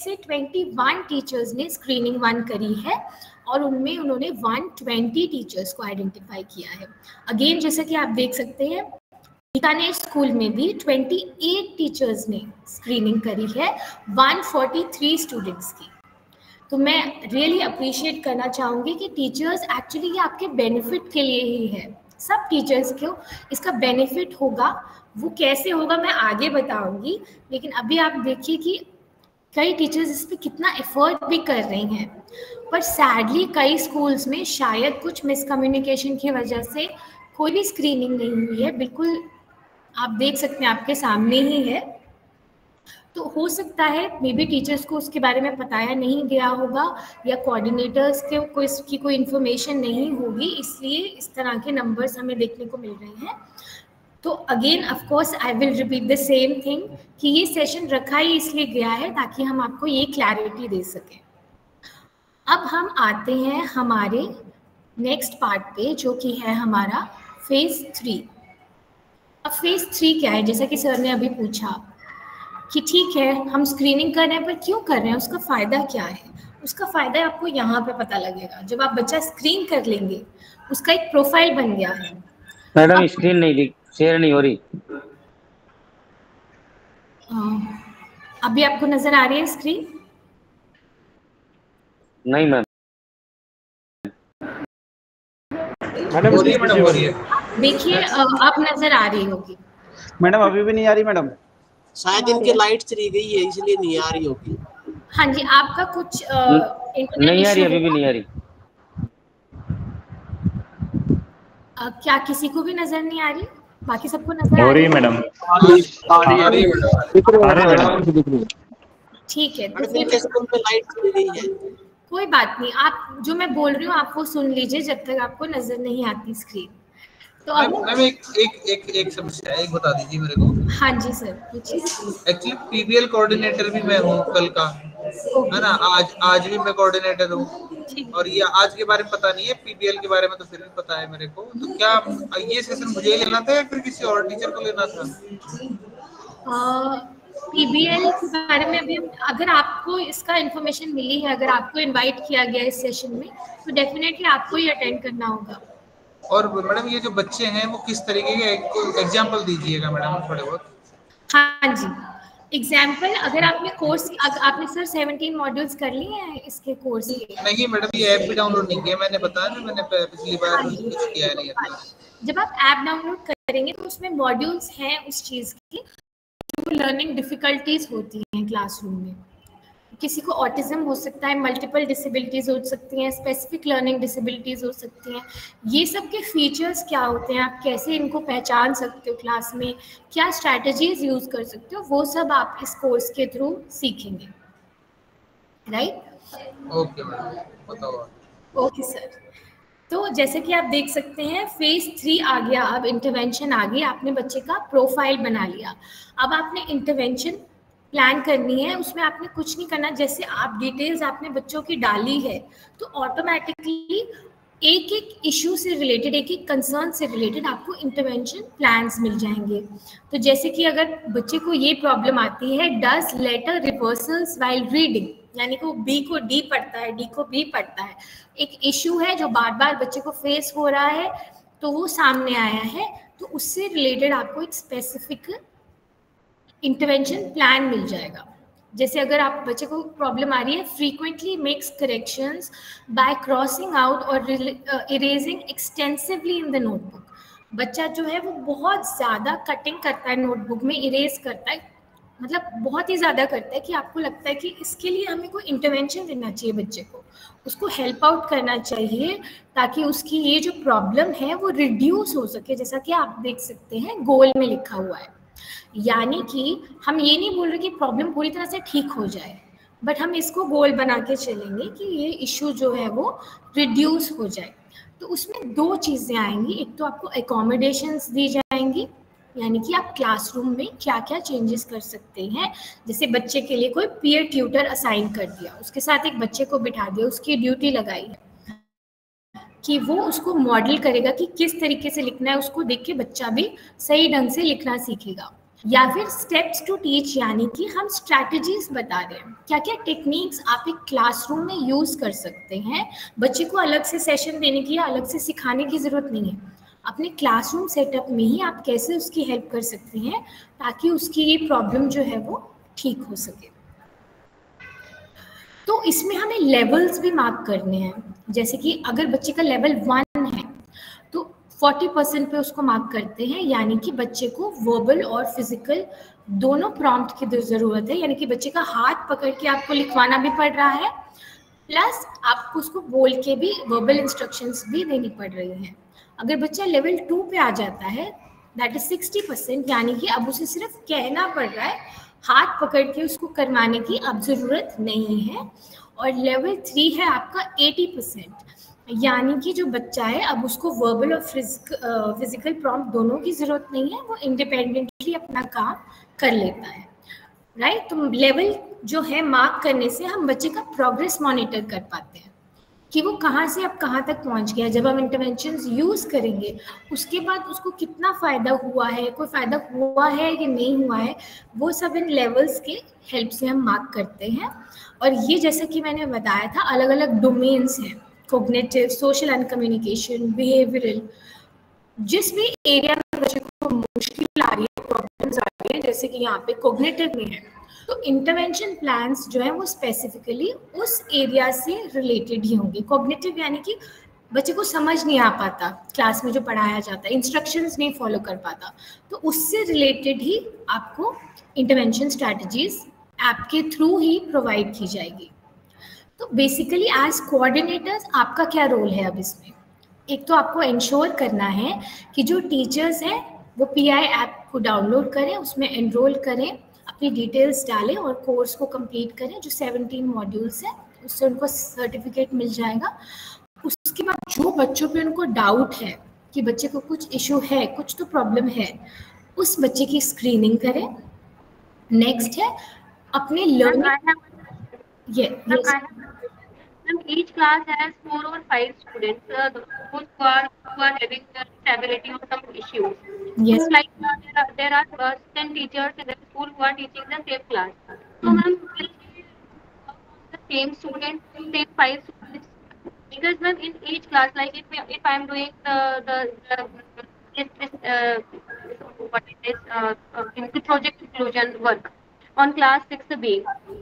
से 21 टीचर्स ने स्क्रीनिंग 1 करी है, और उनमें उन्होंने 120 टीचर्स को आइडेंटिफाई किया है। अगेन जैसा कि आप देख सकते हैं, बीकानेर स्कूल में भी 28 टीचर्स ने स्क्रीनिंग करी है 143 स्टूडेंट्स की। तो मैं रियली अप्रिशिएट करना चाहूँगी कि टीचर्स एक्चुअली ये आपके बेनिफिट के लिए ही है। सब टीचर्स को इसका बेनिफिट होगा, वो कैसे होगा मैं आगे बताऊँगी, लेकिन अभी आप देखिए कि कई टीचर्स इस पर कितना एफर्ट भी कर रही हैं, पर सैडली कई स्कूल्स में शायद कुछ मिसकम्युनिकेशन की वजह से कोई भी स्क्रीनिंग नहीं हुई है। बिल्कुल आप देख सकते हैं, आपके सामने ही है। तो हो सकता है मे बी टीचर्स को उसके बारे में बताया नहीं गया होगा, या कोऑर्डिनेटर्स के को इसकी कोई इन्फॉर्मेशन नहीं होगी, इसलिए इस तरह के नंबर्स हमें देखने को मिल रहे हैं। तो again of course I will repeat the same thing कि ये सेशन रखा ही इसलिए गया है ताकि हम आपको ये क्लैरिटी दे सकें। अब हम आते हैं हमारे नेक्स्ट पार्ट पे, जो कि है हमारा फेज 3। अब फेज 3 क्या है, जैसा कि सर ने अभी पूछा कि ठीक है हम स्क्रीनिंग कर रहे हैं, पर क्यों कर रहे हैं, उसका फ़ायदा क्या है। उसका फ़ायदा आपको यहाँ पे पता लगेगा। जब आप बच्चा स्क्रीन कर लेंगे, उसका एक प्रोफाइल बन गया है। मैडम स्क्रीन नहीं शेयर नहीं हो रही। अभी आपको नजर आ रही है स्क्रीन? नहीं मैम। मैडम हो रही है। देखिए अब नजर आ रही होगी। मैडम अभी भी नहीं आ रही मैडम। शायद इनकी लाइट चली गई है इसलिए नहीं आ रही होगी। हाँ जी, आपका कुछ नहीं आ रही, अभी भी नहीं आ रही। क्या किसी को भी नजर नहीं आ रही? बाकी सबको नजर हो आ रही रही है मैडम। आ रही है। ठीक है, तो इनके स्कूल में लाइट चली गई है। कोई बात नहीं, आप जो मैं बोल रही हूँ आप वो सुन लीजिए जब तक आपको नजर नहीं आती स्क्रीन। तो अब मैम एक समस्या है, एक बता दीजिए मेरे को। हाँ जी सर पूछिए। एक्चुअली पीबीएल कोऑर्डिनेटर भी मैं हूँ कल का, है ना। आज भी मैं कोऑर्डिनेटर हूँ, और ये आज के बारे में पता नहीं है, पीबीएल के बारे में तो फिर भी पता है मेरे को। तो क्या ये सेशन मुझे लेना था या फिर किसी और टीचर को लेना था? पीबीएल के बारे में अभी अगर आपको इसका इन्फॉर्मेशन मिली है, अगर आपको इनवाइट किया गया इस सेशन में, तो डेफिनेटली आपको ही अटेंड करना होगा। और मैडम ये जो बच्चे हैं वो किस तरीके के एग्जाम्पल दीजिएगा मैडम थोड़े बहुत। हाँ जी, एग्जाम्पल अगर आपने कोर्स आपने सर 17 मॉड्यूल्स कर लिए हैं इसके कोर्स के? नहीं मैडम, ये ऐप भी डाउनलोड नहीं किया मैंने, बताया ना मैंने पिछली बार कुछ किया नहीं था। जब आप ऐप डाउनलोड करेंगे तो उसमें मॉड्यूल्स हैं उस चीज़ की जो लर्निंग डिफिकल्टीज होती हैं क्लासरूम में। किसी को ऑटिज्म हो सकता है, मल्टीपल डिसेबिलिटीज हो सकती हैं, स्पेसिफिक लर्निंग डिसेबिलिटीज हो सकती हैं। ये सब के फीचर्स क्या होते हैं, आप कैसे इनको पहचान सकते हो क्लास में, क्या स्ट्रैटेजीज यूज कर सकते हो, वो सब आप इस कोर्स के थ्रू सीखेंगे। राइट? ओके मैडम, बताओ। Okay sir. तो जैसे कि आप देख सकते हैं फेज 3 आ गया, अब इंटरवेंशन आ गई। आपने बच्चे का प्रोफाइल बना लिया, अब आपने इंटरवेंशन प्लान करनी है। उसमें आपने कुछ नहीं करना, जैसे आप डिटेल्स आपने बच्चों की डाली है तो ऑटोमेटिकली एक एक इशू से रिलेटेड, एक एक कंसर्न से रिलेटेड आपको इंटरवेंशन प्लान्स मिल जाएंगे। तो जैसे कि अगर बच्चे को ये प्रॉब्लम आती है, does letter reversals while reading, यानी कि वो बी को डी पढ़ता है, डी को बी पढ़ता है, एक इशू है जो बार बार बच्चे को फेस हो रहा है, तो वो सामने आया है, तो उससे रिलेटेड आपको एक स्पेसिफिक इंटरवेंशन प्लान मिल जाएगा। जैसे अगर आप बच्चे को प्रॉब्लम आ रही है, frequently makes corrections by crossing out और erasing extensively in the notebook. बच्चा जो है वो बहुत ज़्यादा कटिंग करता है नोटबुक में, इरेज करता है, मतलब बहुत ही ज़्यादा करता है कि आपको लगता है कि इसके लिए हमें कोई इंटरवेंशन देना चाहिए, बच्चे को उसको हेल्प आउट करना चाहिए ताकि उसकी ये जो प्रॉब्लम है वो रिड्यूस हो सके। जैसा कि आप देख सकते हैं गोल में लिखा हुआ है, यानी कि हम ये नहीं बोल रहे कि प्रॉब्लम पूरी तरह से ठीक हो जाए, बट हम इसको गोल बना के चलेंगे कि ये इशू जो है वो रिड्यूस हो जाए। तो उसमें दो चीज़ें आएंगी, एक तो आपको एकोमोडेशंस दी जाएंगी, यानी कि आप क्लासरूम में क्या क्या चेंजेस कर सकते हैं। जैसे बच्चे के लिए कोई पीयर ट्यूटर असाइन कर दिया, उसके साथ एक बच्चे को बिठा दिया, उसकी ड्यूटी लगाई है कि वो उसको मॉडल करेगा कि किस तरीके से लिखना है, उसको देख के बच्चा भी सही ढंग से लिखना सीखेगा। या फिर स्टेप्स टू टीच, यानी कि हम स्ट्रैटेजीज बता रहे हैं, क्या क्या टेक्निक्स आप एक क्लासरूम में यूज कर सकते हैं। बच्चे को अलग से सेशन देने की या अलग से सिखाने की जरूरत नहीं है, अपने क्लासरूम सेटअप में ही आप कैसे उसकी हेल्प कर सकते हैं ताकि उसकी ये प्रॉब्लम जो है वो ठीक हो सके। तो इसमें हमें लेवल्स भी मार्क करने हैं, जैसे कि अगर बच्चे का लेवल 1 है तो 40% पे उसको मार्क करते हैं, यानी कि बच्चे को वर्बल और फिजिकल दोनों प्रॉम्प्ट की ज़रूरत है, यानी कि बच्चे का हाथ पकड़ के आपको लिखवाना भी पड़ रहा है, प्लस आपको उसको बोल के भी वर्बल इंस्ट्रक्शंस भी देनी पड़ रही हैं। अगर बच्चा लेवल 2 पे आ जाता है, दैट इज 60%, यानी कि अब उसे सिर्फ कहना पड़ रहा है, हाथ पकड़ के उसको करवाने की अब ज़रूरत नहीं है। और लेवल 3 है आपका 80%, यानी कि जो बच्चा है अब उसको वर्बल और फिजिकल प्रॉम्प्ट दोनों की ज़रूरत नहीं है, वो इंडिपेंडेंटली अपना काम कर लेता है। राइट? तो लेवल जो है मार्क करने से हम बच्चे का प्रोग्रेस मॉनिटर कर पाते हैं। कि वो कहाँ से अब कहाँ तक पहुँच गया। जब हम इंटरवेंशंस यूज़ करेंगे उसके बाद उसको कितना फ़ायदा हुआ है, कोई फ़ायदा हुआ है कि नहीं हुआ है, वो सब इन लेवल्स के हेल्प से हम मार्क करते हैं। और ये जैसा कि मैंने बताया था, अलग अलग डोमेन्स हैं, cognitive, social and communication, behavioural. जिस भी एरिया में बच्चे को मुश्किल आ रही है, प्रॉब्लम्स आ रही है, जैसे कि यहाँ पे कोग्निटिव में है, तो इंटरवेंशन प्लान्स जो है वो स्पेसिफिकली उस एरिया से रिलेटेड ही होंगे। कॉग्निटिव यानी कि बच्चे को समझ नहीं आ पाता क्लास में जो पढ़ाया जाता है, इंस्ट्रक्शंस नहीं फॉलो कर पाता, तो उससे रिलेटेड ही आपको इंटरवेंशन स्ट्रैटेजीज ऐप के थ्रू ही प्रोवाइड की जाएगी। तो बेसिकली एज कोऑर्डिनेटर्स आपका क्या रोल है अब इसमें? एक तो आपको इंश्योर करना है कि जो टीचर्स हैं वो पीआई ऐप को डाउनलोड करें, उसमें एनरोल करें, अपनी डिटेल्स डालें और कोर्स को कंप्लीट करें। जो 17 मॉड्यूल्स हैं उससे उनको सर्टिफिकेट मिल जाएगा। उसके बाद जो बच्चों पे उनको डाउट है कि बच्चे को कुछ इशू है, कुछ तो प्रॉब्लम है, उस बच्चे की स्क्रीनिंग करें। नेक्स्ट है अपने learning. Each class has 4 or 5 students who are having stability or some issues. Yes. So like there are 10 teachers in the school who are teaching the same class. So ma'am, will the same students, same 5 students? Because ma'am, in each class, like if I am doing the project inclusion work on class 6B.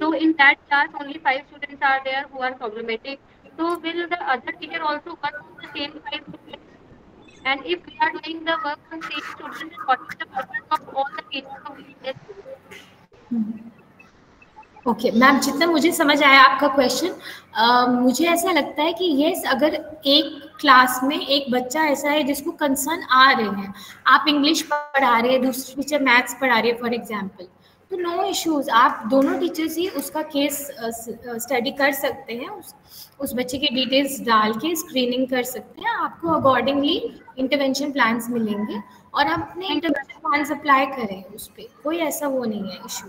So in that class, only 5 students are there who are problematic. So will the other teacher also work on the same 5 students? And if we are doing the work on same students, what is the purpose of all the teachers of this? Okay ma'am, जितना मुझे समझ आया आपका question, मुझे ऐसा लगता है कि यस, अगर एक क्लास में एक बच्चा ऐसा है जिसको कंसर्न आ रहे हैं, आप इंग्लिश पढ़ा रहे हैं, दूसरी टीचर मैथ्स पढ़ा रही है फॉर एग्जांपल, तो नो इश्यूज, आप दोनों टीचर्स ही उसका केस स्टडी कर सकते हैं, उस बच्चे के डिटेल्स डाल के स्क्रीनिंग कर सकते हैं, आपको अकॉर्डिंगली इंटरवेंशन प्लान्स मिलेंगे और आप अपने इंटरवेंशन प्लान्स अप्लाई करें, उस पर कोई ऐसा वो नहीं है इशू।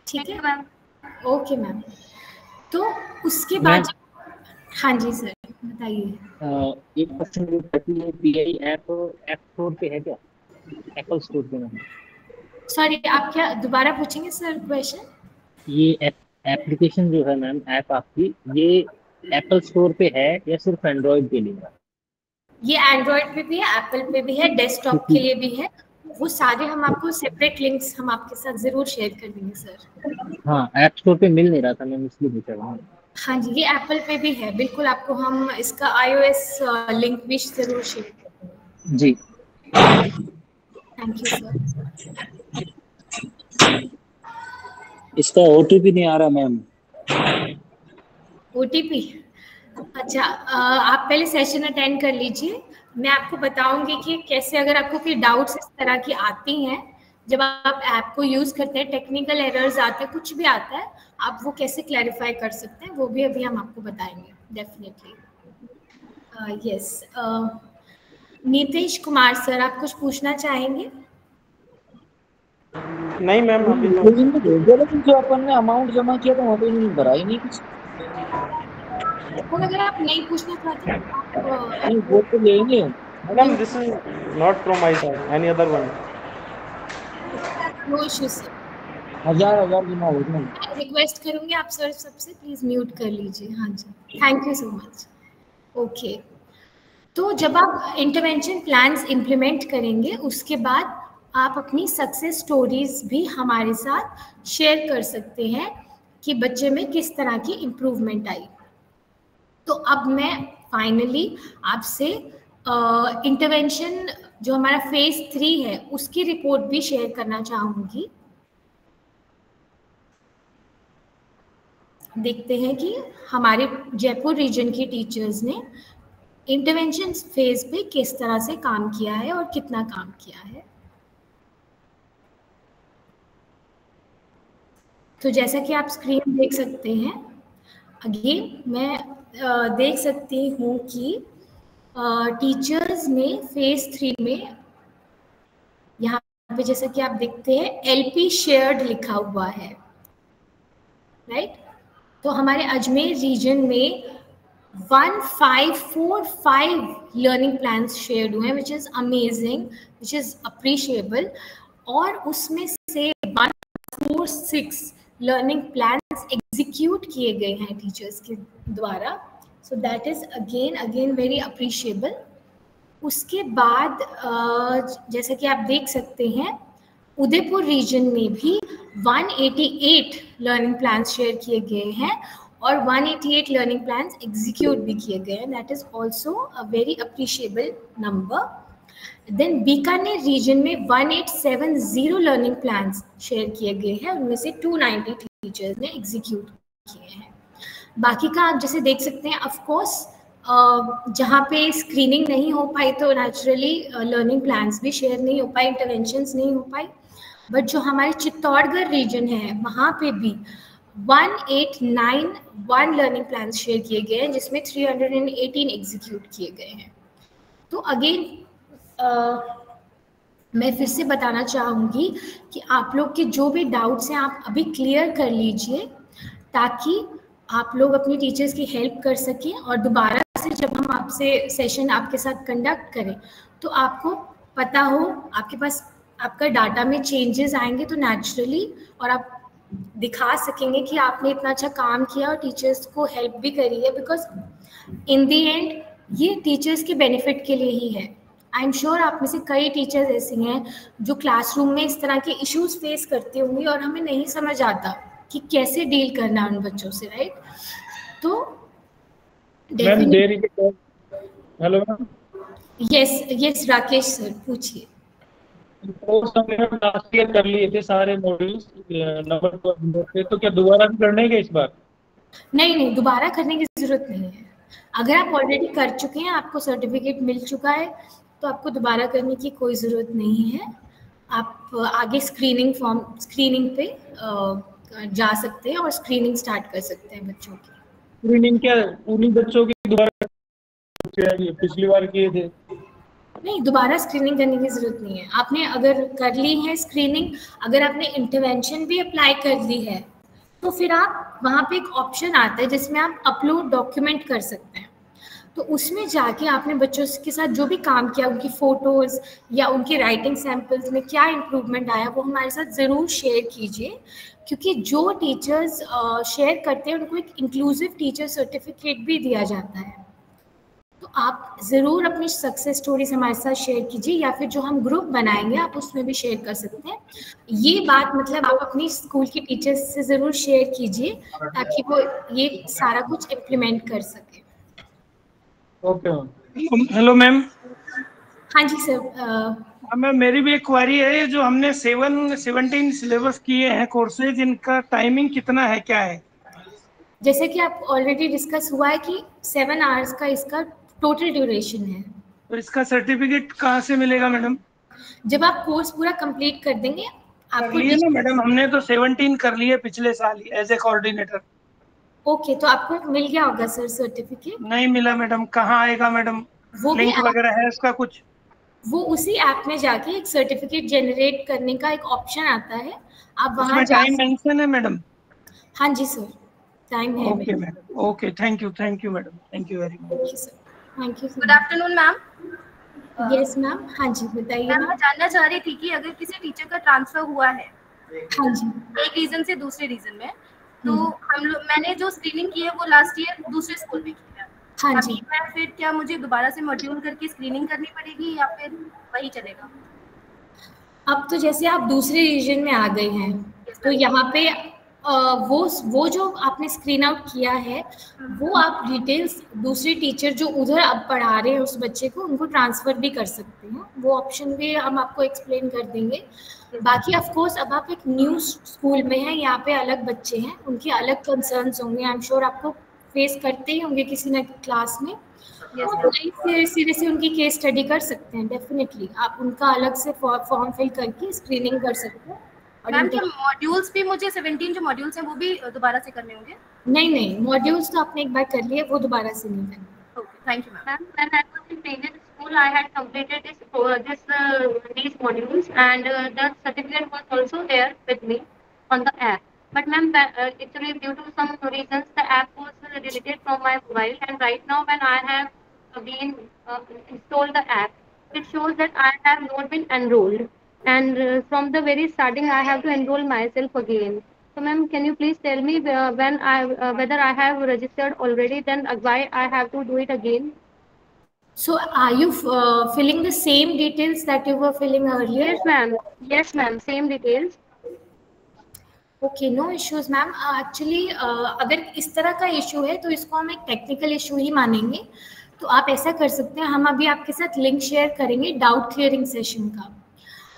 ठीक है मैम, ओके मैम। तो उसके बाद, हाँ जी सर बताइए। एक क्वेश्चन, पीआई ऐप स्टोर पे है क्या? एप्पल स्टोर पे नहीं? सॉरी, आप क्या दोबारा पूछेंगे सर क्वेश्चन? ये एप्लीकेशन जो है मैम, ऐप आपकी, ये एप्पल स्टोर पे है या सिर्फ एंड्रॉइड के लिए? ये एंड्रॉइड पे भी है, एप्पल पे भी है, डेस्कटॉप के लिए भी है। वो सारे हम आपको सेपरेट लिंक्स हम आपके साथ जरूर शेयर कर देंगे सर। हाँ, ऐप स्टोर पे मिल नहीं रहा था, मैं इसलिए पूछ रहा हूँ। हाँ जी, ये एप्पल पे भी है, बिल्कुल आपको हम इसका iOS लिंक भी जरूर शेयर कर देंगे। जी, थैंक यू सर। इसका ओटीपी नहीं आ रहा मैम। ओटीपी? अच्छा, आप पहले सेशन अटेंड कर लीजिए, मैं आपको बताऊंगी कि कैसे, अगर आपको कोई डाउट्स इस तरह की आती हैं, जब आप ऐप को यूज़ करते हैं, टेक्निकल एरर्स आते हैं, कुछ भी आता है, आप वो कैसे क्लैरिफाई कर सकते हैं, वो भी अभी हम आपको बताएंगे definitely. Yes, Nitish Kumar sir, आप कुछ पूछना चाहेंगे? नहीं मैम, अभी लेकिन जो अपन ने अमाउंट जमा किया था वहाँ पे नहीं भरा ही नहीं कुछ। अगर आप नहीं पूछना चाहते नहीं, वो तो लेंगे madam. This is not from my side, any other one. No issue sir. 1000 जमा हो गए। रिक्वेस्ट करूंगी आप सर सबसे, प्लीज म्यूट कर लीजिए। हाँ जी, thank you so much. Okay, तो जब आप इंटरवेंशन प्लान्स इम्प्लीमेंट करेंगे, उसके बाद आप अपनी सक्सेस स्टोरीज भी हमारे साथ शेयर कर सकते हैं कि बच्चे में किस तरह की इम्प्रूवमेंट आई। तो अब मैं फाइनली आपसे इंटरवेंशन जो हमारा फेज 3 है उसकी रिपोर्ट भी शेयर करना चाहूँगी। देखते हैं कि हमारे जयपुर रीजन की टीचर्स ने इंटरवेंशन फेज पे किस तरह से काम किया है और कितना काम किया है। तो जैसा कि आप स्क्रीन देख सकते हैं, अगेन मैं देख सकती हूँ कि टीचर्स ने फेज 3 में, यहाँ पे जैसा कि आप देखते हैं एलपी शेयर्ड लिखा हुआ है, राइट? तो हमारे अजमेर रीजन में 1545 लर्निंग प्लान्स शेयर्ड हुए हैं, which is amazing, which is appreciable. और उसमें से 146 लर्निंग प्लान्स एग्जीक्यूट किए गए हैं टीचर्स के द्वारा। So that is again very appreciable. उसके बाद जैसे कि आप देख सकते हैं, उदयपुर रीजन में भी 188 लर्निंग प्लान्स शेयर किए गए हैं और 188 लर्निंग प्लान्स एग्जीक्यूट भी किए गए हैं। That is also a very appreciable number. Then Bikaner region में 1870 लर्निंग प्लान्स शेयर किए गए हैं, उनमें से 290 टीचर्स ने एग्जीक्यूट किए हैं। बाकी का आप जैसे देख सकते हैं, ऑफ कोर्स जहाँ पे स्क्रीनिंग नहीं हो पाई तो नेचुरली लर्निंग प्लान्स भी शेयर नहीं हो पाए, इंटरवेंशंस नहीं हो पाई। बट जो हमारे चित्तौड़गढ़ रीजन है वहाँ पे भी 1891 लर्निंग प्लान्स शेयर किए गए हैं, जिसमें 318 एग्जीक्यूट किए गए हैं। तो अगेन मैं फिर से बताना चाहूँगी कि आप लोग के जो भी डाउट्स हैं आप अभी क्लियर कर लीजिए, ताकि आप लोग अपनी टीचर्स की हेल्प कर सकें और दोबारा से जब हम आपसे सेशन आपके साथ कंडक्ट करें तो आपको पता हो, आपके पास आपका डाटा में चेंजेस आएंगे तो नेचुरली, और आप दिखा सकेंगे कि आपने इतना अच्छा काम किया और टीचर्स को हेल्प भी करी है, बिकॉज इन दी एंड ये टीचर्स के बेनिफिट के लिए ही है। आई एम श्योर आप में से कई टीचर्स ऐसे हैं जो क्लासरूम में इस तरह के इश्यूज फेस करते होंगे और हमें नहीं समझ आता कि कैसे डील करना है उन बच्चों से, राइट? तो hello ma'am. Yes Rakesh sir पूछिए। कोर्स हमने लास्ट ईयर कर लिए थे सारे मॉड्यूल्स नंबर 2 पे, तो क्या दोबारा भी करने के इस बार? नहीं, दोबारा करने की जरूरत नहीं है। अगर आप ऑलरेडी कर चुके हैं, आपको सर्टिफिकेट मिल चुका है, तो आपको दोबारा करने की कोई ज़रूरत नहीं है। आप आगे स्क्रीनिंग पे जा सकते हैं और स्क्रीनिंग स्टार्ट कर सकते हैं बच्चों की। स्क्रीनिंग क्या उन्हीं बच्चों की दोबारा पिछली बार किए थे? नहीं, दोबारा स्क्रीनिंग करने की ज़रूरत नहीं है। आपने अगर कर ली है स्क्रीनिंग, अगर आपने इंटरवेंशन भी अप्लाई कर ली है, तो फिर आप वहाँ पे एक ऑप्शन आता है जिसमें आप अपलोड डॉक्यूमेंट कर सकते हैं। तो उसमें जाके आपने बच्चों के साथ जो भी काम किया, उनकी फ़ोटोज़ या उनके राइटिंग सैम्पल्स में क्या इम्प्रूवमेंट आया, वो हमारे साथ ज़रूर शेयर कीजिए, क्योंकि जो टीचर्स शेयर करते हैं उनको एक इंक्लूसिव टीचर सर्टिफिकेट भी दिया जाता है। तो आप ज़रूर अपनी सक्सेस स्टोरीज हमारे साथ शेयर कीजिए, या फिर जो हम ग्रुप बनाएंगे आप उसमें भी शेयर कर सकते हैं। ये बात मतलब आप अपनी स्कूल की टीचर्स से ज़रूर शेयर कीजिए, ताकि वो ये सारा कुछ इम्प्लीमेंट कर सके। Okay ma'am. Hello ma'am. हाँ जी सर। मैम मेरी भी एक क्वेरी है, ये जो हमने 17 सिलेबस किए हैं कोर्सेज, इनका टाइमिंग कितना है, क्या है? जैसे कि आप ऑलरेडी डिस्कस हुआ है कि 7 आवर्स का इसका टोटल ड्यूरेशन है। तो इसका सर्टिफिकेट कहाँ से मिलेगा मैडम? जब आप कोर्स पूरा कंप्लीट कर देंगे आपको ना मैडम, हमने तो 17 कर लिए पिछले साल ही एज ए कोऑर्डिनेटर। ओके, तो आपको मिल गया होगा सर सर्टिफिकेट? नहीं मिला मैडम। कहाँ आएगा मैडम? वो लिंक वगैरह है उसका कुछ? वो उसी ऐप में जाके एक सर्टिफिकेट जनरेट करने का एक ऑप्शन आता है, आप वहाँ टाइम मेंशन है मैडम? हाँ जी सर, टाइम है। Okay madam, okay, thank you madam, thank you very much. Thank you. Good afternoon ma'am. Yes ma'am. हाँ जी बताइए। मैं जानना चाह रही थी कि अगर किसी टीचर का ट्रांसफर हुआ है हाँ जी एक रीजन से दूसरे रीजन में, तो मैंने जो स्क्रीनिंग की है वो लास्ट ईयर दूसरे स्कूल में की है। हाँ जी। मैं फिर क्या मुझे दोबारा से मॉड्यूल करके स्क्रीनिंग करनी पड़ेगी या फिर वही चलेगा? अब तो जैसे आप दूसरे रीजन में आ गए हैं, तो यहाँ पे वो जो आपने स्क्रीन आउट किया है, वो आप डिटेल्स दूसरे टीचर जो उधर अब पढ़ा रहे हैं उस बच्चे को, उनको ट्रांसफ़र भी कर सकते हैं। वो ऑप्शन भी हम आपको एक्सप्लेन कर देंगे। बाकी ऑफ कोर्स अब आप एक न्यू स्कूल में हैं, यहाँ पे अलग बच्चे हैं, उनके अलग कंसर्न्स होंगे। आई एम श्योर आपको फेस करते ही होंगे किसी न क्लास में। सीधे से उनकी केस स्टडी कर सकते हैं। डेफिनेटली आप उनका अलग से फॉर्म फिल करके स्क्रीनिंग कर सकते हैं। मैम क्या मॉड्यूल्स भी मुझे 17 जो मॉड्यूल्स हैं वो भी दोबारा से करने होंगे? नहीं, मॉड्यूल्स तो आपने एक बार कर लिए, वो दोबारा से नहीं करना। Okay, thank you ma'am. When I was in previous school, I had completed these modules, and the certificate was also there with me on the app. But ma'am, actually due to some reasons, the app was deleted from my mobile, and right now when I have again installed the app, it shows that I have not been enrolled, and from the very starting I have to enroll myself again. So ma'am, can you please tell me when whether I have registered already, then why I have to do it again? So are you filling the same details that you were filling earlier? Yes ma'am. Yes ma'am, same details. Okay, no issues ma'am. Actually अगर इस तरह का issue है तो इसको हम एक technical issue ही मानेंगे। तो आप ऐसा कर सकते हैं, हम अभी आपके साथ लिंक शेयर करेंगे डाउट क्लियरिंग सेशन का।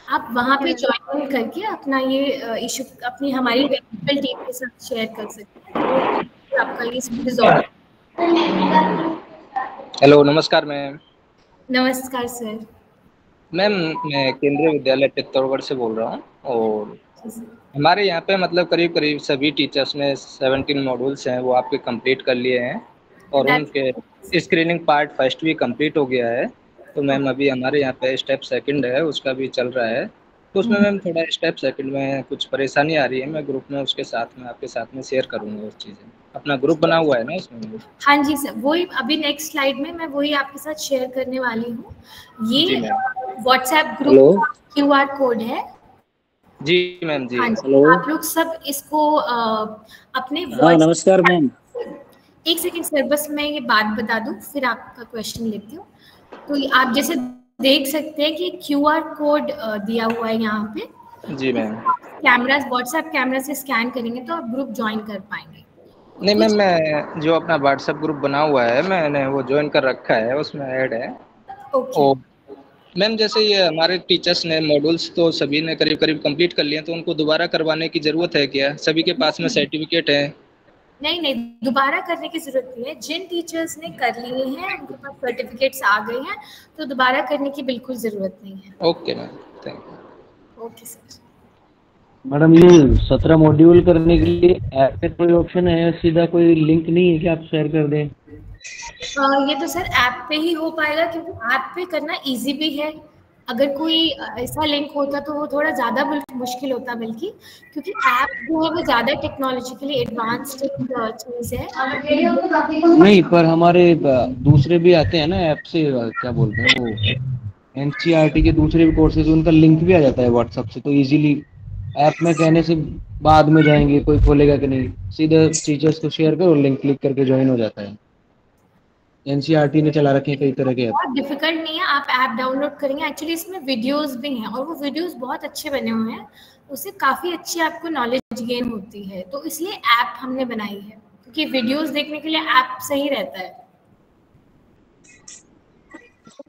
आप वहाँ पे ज्वाइन करके अपना ये इशू अपनी हमारी टेक्निकल टीम के साथ शेयर कर सकते हैं, तो आपका ये रिजॉल्व। हेलो, नमस्कार मैम। नमस्कार सर। मैम, मैं केंद्रीय विद्यालय चित्तौड़गढ़ से बोल रहा हूँ, और हमारे यहाँ पे मतलब करीब करीब सभी टीचर्स में 17 मॉड्यूल्स हैं वो आपके कंप्लीट कर लिए हैं, और उनके स्क्रीनिंग पार्ट फर्स्ट भी कंप्लीट हो गया है। तो मैम अभी हमारे यहाँ पे स्टेप सेकंड है, उसका भी चल रहा है। तो उसमें मैम थोड़ा स्टेप सेकंड में कुछ परेशानी आ रही है। मैं ग्रुप में उसके साथ में आपके साथ में शेयर करूँगा उस चीज़ें। अपना ग्रुप बना हुआ है ना इसमें? हाँ जी सर, वही अभी नेक्स्ट स्लाइड में मैं वही आपके साथ शेयर करने वाली हूँ। ये व्हाट्सएप ग्रुप QR कोड है। जी मैम। जी हेलो, आप लोग सब इसको अपने नमस्कार मैम। एक सेकंड सर, बस मैं ये बात बता दूं फिर आपका क्वेश्चन लेती हूँ। तो आप जैसे देख सकते हैं कि QR कोड दिया हुआ है यहाँ पे। जी मैम। कैमरा, व्हाट्सएप कैमरा से स्कैन करेंगे तो आप ग्रुप ज्वाइन कर पाएंगे। नहीं मैम, मैं जो अपना व्हाट्सएप ग्रुप बना हुआ है मैंने वो ज्वाइन कर रखा है, उसमें ऐड है। ओके मैम, जैसे ये हमारे टीचर्स ने मॉड्यूल्स तो सभी ने करीब करीब कंप्लीट कर लिए, तो उनको दोबारा करवाने की जरूरत है क्या? सभी के पास में सर्टिफिकेट है? नहीं नहीं, दोबारा करने की जरूरत नहीं है। जिन टीचर्स ने कर लिए हैं उनके पास सर्टिफिकेट्स आ गए हैं, तो दोबारा करने की बिल्कुल जरूरत नहीं है। Okay ma'am, thank you. Okay sir. Madam, ये 17 मॉड्यूल करने के लिए ऐप पे कोई ऑप्शन है, सीधा कोई लिंक नहीं है कि आप शेयर कर दें? ये तो सर ऐप पे ही हो पाएगा, क्योंकि ऐप पे करना इजी भी है। अगर कोई ऐसा लिंक होता तो वो थोड़ा ज़्यादा मुश्किल होता, बल्कि क्योंकि ऐप जो है वो ज़्यादा टेक्नोलॉजिकली एडवांस्ड चीज़ है। नहीं, पर हमारे दूसरे भी आते हैं ना ऐप से, क्या बोलते हैं वो, NCERT के दूसरे भी कोर्सेज, उनका लिंक भी आ जाता है व्हाट्सएप से। तो इजीली ऐप में कहने से बाद में जाएंगे, कोई खोलेगा कि नहीं, सीधा टीचर्स को शेयर करो, लिंक क्लिक करके ज्वाइन हो जाता है। NCERT ने चला रखे हैं कई तरह के ऐप। बहुत डिफिकल्ट नहीं है, आप ऐप डाउनलोड करेंगे। एक्चुअली इसमें वीडियोस भी हैं, और वो वीडियोस बहुत अच्छे बने हुए हैं, उससे काफ़ी अच्छी आपको नॉलेज गेन होती है। तो इसलिए ऐप हमने बनाई है, क्योंकि वीडियोस देखने के लिए ऐप सही रहता है।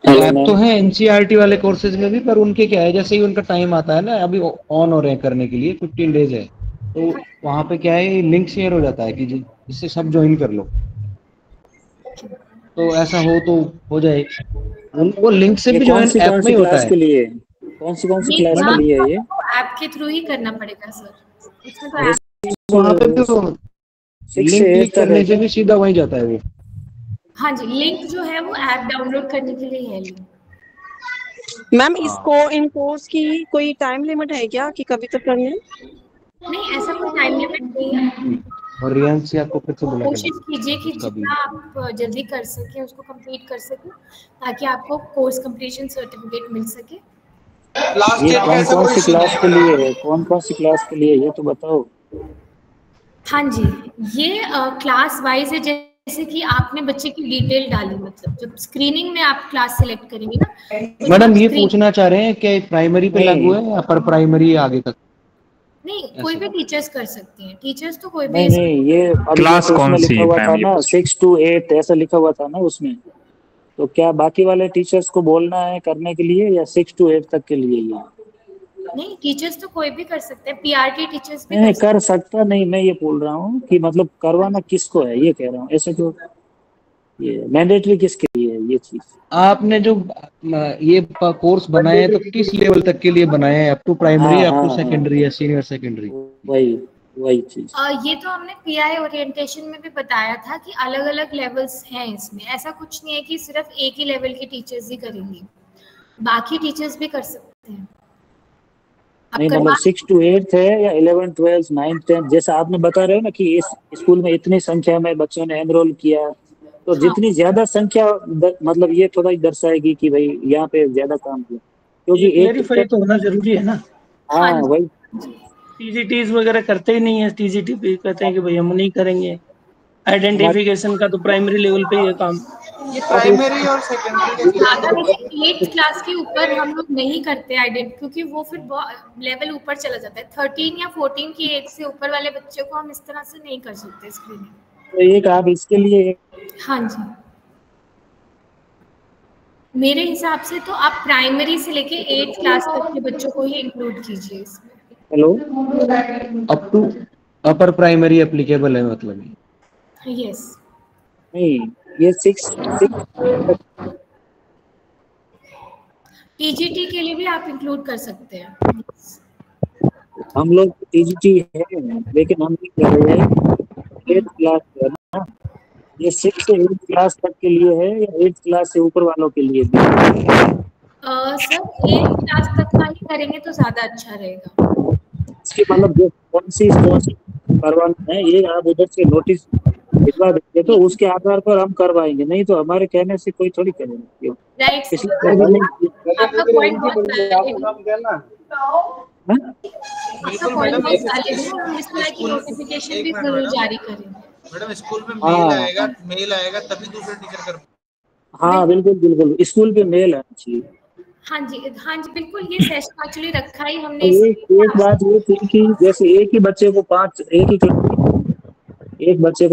ऐप तो है NCERT वाले कोर्सेज में भी, पर उनके क्या है, जैसे ही उनका टाइम आता है ना, अभी ऑन हो रहे हैं करने के लिए, 15 डेज है, तो वहाँ पे क्या है, लिंक शेयर हो जाता है कि जिससे सब ज्वाइन कर लो। तो ऐसा हो तो हो जाए। वो लिंक से भी ज्वाइन ऐप में ही होता है। कौन सी क्लास के लिए है ये? ऐप के थ्रू ही करना पड़ेगा सर। इसमें तो वहाँ पे तो लिंक क्लिक करने से भी सीधा वहीं जाता है वो। हाँ जी, लिंक जो है वो ऐप डाउनलोड करने के लिए है। मैम, इसको इन कोर्स की कोई टाइम लिमिट है क्या कि कभी तक करने? नहीं, ऐसा कोई टाइम लिमिट नहीं है। और रियान से आपको फिर से बोला, कोशिश कीजिए कि जितना आप जल्दी कर सके उसको कंप्लीट कर सके, ताकि आपको कोर्स कंप्लीशन सर्टिफिकेट मिल सके। ये कौन सी क्लास के लिए है? कौन सी क्लास के लिए ये तो बताओ। हाँ जी, ये क्लास वाइज है। जैसे कि आपने बच्चे की डिटेल डाली, मतलब जब स्क्रीनिंग में आप क्लास सिलेक्ट करेंगे ना, तो मैडम ये पूछना चाह रहे हैं कि प्राइमरी पे लागू है या पर प्राइमरी आगे तक? नहीं, कोई भी टीचर्स कर सकते हैं। टीचर्स तो कोई भी नहीं, ये क्लास कौन सी लिखा हुआ था ना, 6 to 8 ऐसा लिखा हुआ था ना उसमें। तो क्या बाकी वाले टीचर्स को बोलना है करने के लिए, या 6 to 8 तक के लिए? ये नहीं, टीचर्स तो कोई भी कर सकते हैं। PRT टीचर्स भी नहीं कर सकता। नहीं, मैं ये बोल रहा हूँ कि मतलब करवाना किसको है, ये कह रहा हूँ। ऐसे क्यों, ये मैंडेटरी किसके लिए है ये चीज? आपने जो ये कोर्स बनाए तो किस लेवल तक के लिए बनाए हैं? Up to primary, up to secondary या सीनियर सेकेंडरी? वही चीज। ये तो हमने PI ओरिएंटेशन में भी बताया था कि अलग अलग लेवल्स हैं इसमें। ऐसा कुछ नहीं है कि सिर्फ एक ही लेवल के टीचर्स ही करेंगे, बाकी टीचर्स भी कर सकते हैं। नहीं मतलब 6 to 8 है या 11, 12, 9, 10 जैसा आपने बता रहे हो ना कि इस स्कूल में इतनी संख्या में बच्चों ने एनरोल किया, तो जितनी ज्यादा संख्या मतलब ये थोड़ा ही दर्शाएगी कि भाई यहाँ पे ज्यादा काम किया, क्योंकि वेरीफाई तो होना जरूरी है ना। हाँ वही टीजीटीज वगैरह करते ही नहीं है, टीजीटी पे कहते हैं कि भाई हम नहीं करेंगे। आइडेंटिफिकेशन का तो प्राइमरी लेवल पे ही है काम। ये प्राइमरी और सेकेंडरी अगर 8th क्लास के ऊपर हम लोग नहीं करते आइडेंट, क्योंकि वो फिर लेवल ऊपर चला जाता है। 13 या 14 की एज से ऊपर वाले बच्चों को हम इस तरह से नहीं कर सकते स्क्रीनिंग। तो एक आप इसके लिए हाँ जी, मेरे हिसाब से तो आप प्राइमरी से लेके 8th क्लास तक के बच्चों को ही इंक्लूड कीजिए इसमें। Hello, up to upper primary applicable है मतलब? यस। नहीं, ये 6 टीजीटी के लिए भी आप इंक्लूड कर सकते हैं। हम लोग टीजीटी है लेकिन हम नहीं कर रहे हैं 8th क्लास है ना, ये 6 से 8th क्लास तक के लिए है या 8th क्लास से ऊपर वालों के लिए भी? सर 8th क्लास तक का ही करेंगे तो ज्यादा अच्छा रहेगा। इसकी मतलब जो कौन सी करवाना है ये आप उधर से नोटिस भिजवा देंगे तो उसके आधार पर हम करवाएंगे, नहीं तो हमारे कहने से कोई थोड़ी करेंगे। राइट, आपका पॉइंट बहुत वैलिड है। बिल्कुल मैडम, इस तरह की नोटिफिकेशन भी जरूर जारी करेंगे। मैडम स्कूल में मेल आएगा तभी दूसरे टीचर कर। हाँ बिल्कुल स्कूल पे मेल आना चाहिए। हाँ जी बिल्कुल, ये सेशन एक्चुअली रखा ही हमने। एक बात ये थी कि जैसे एक ही बच्चे को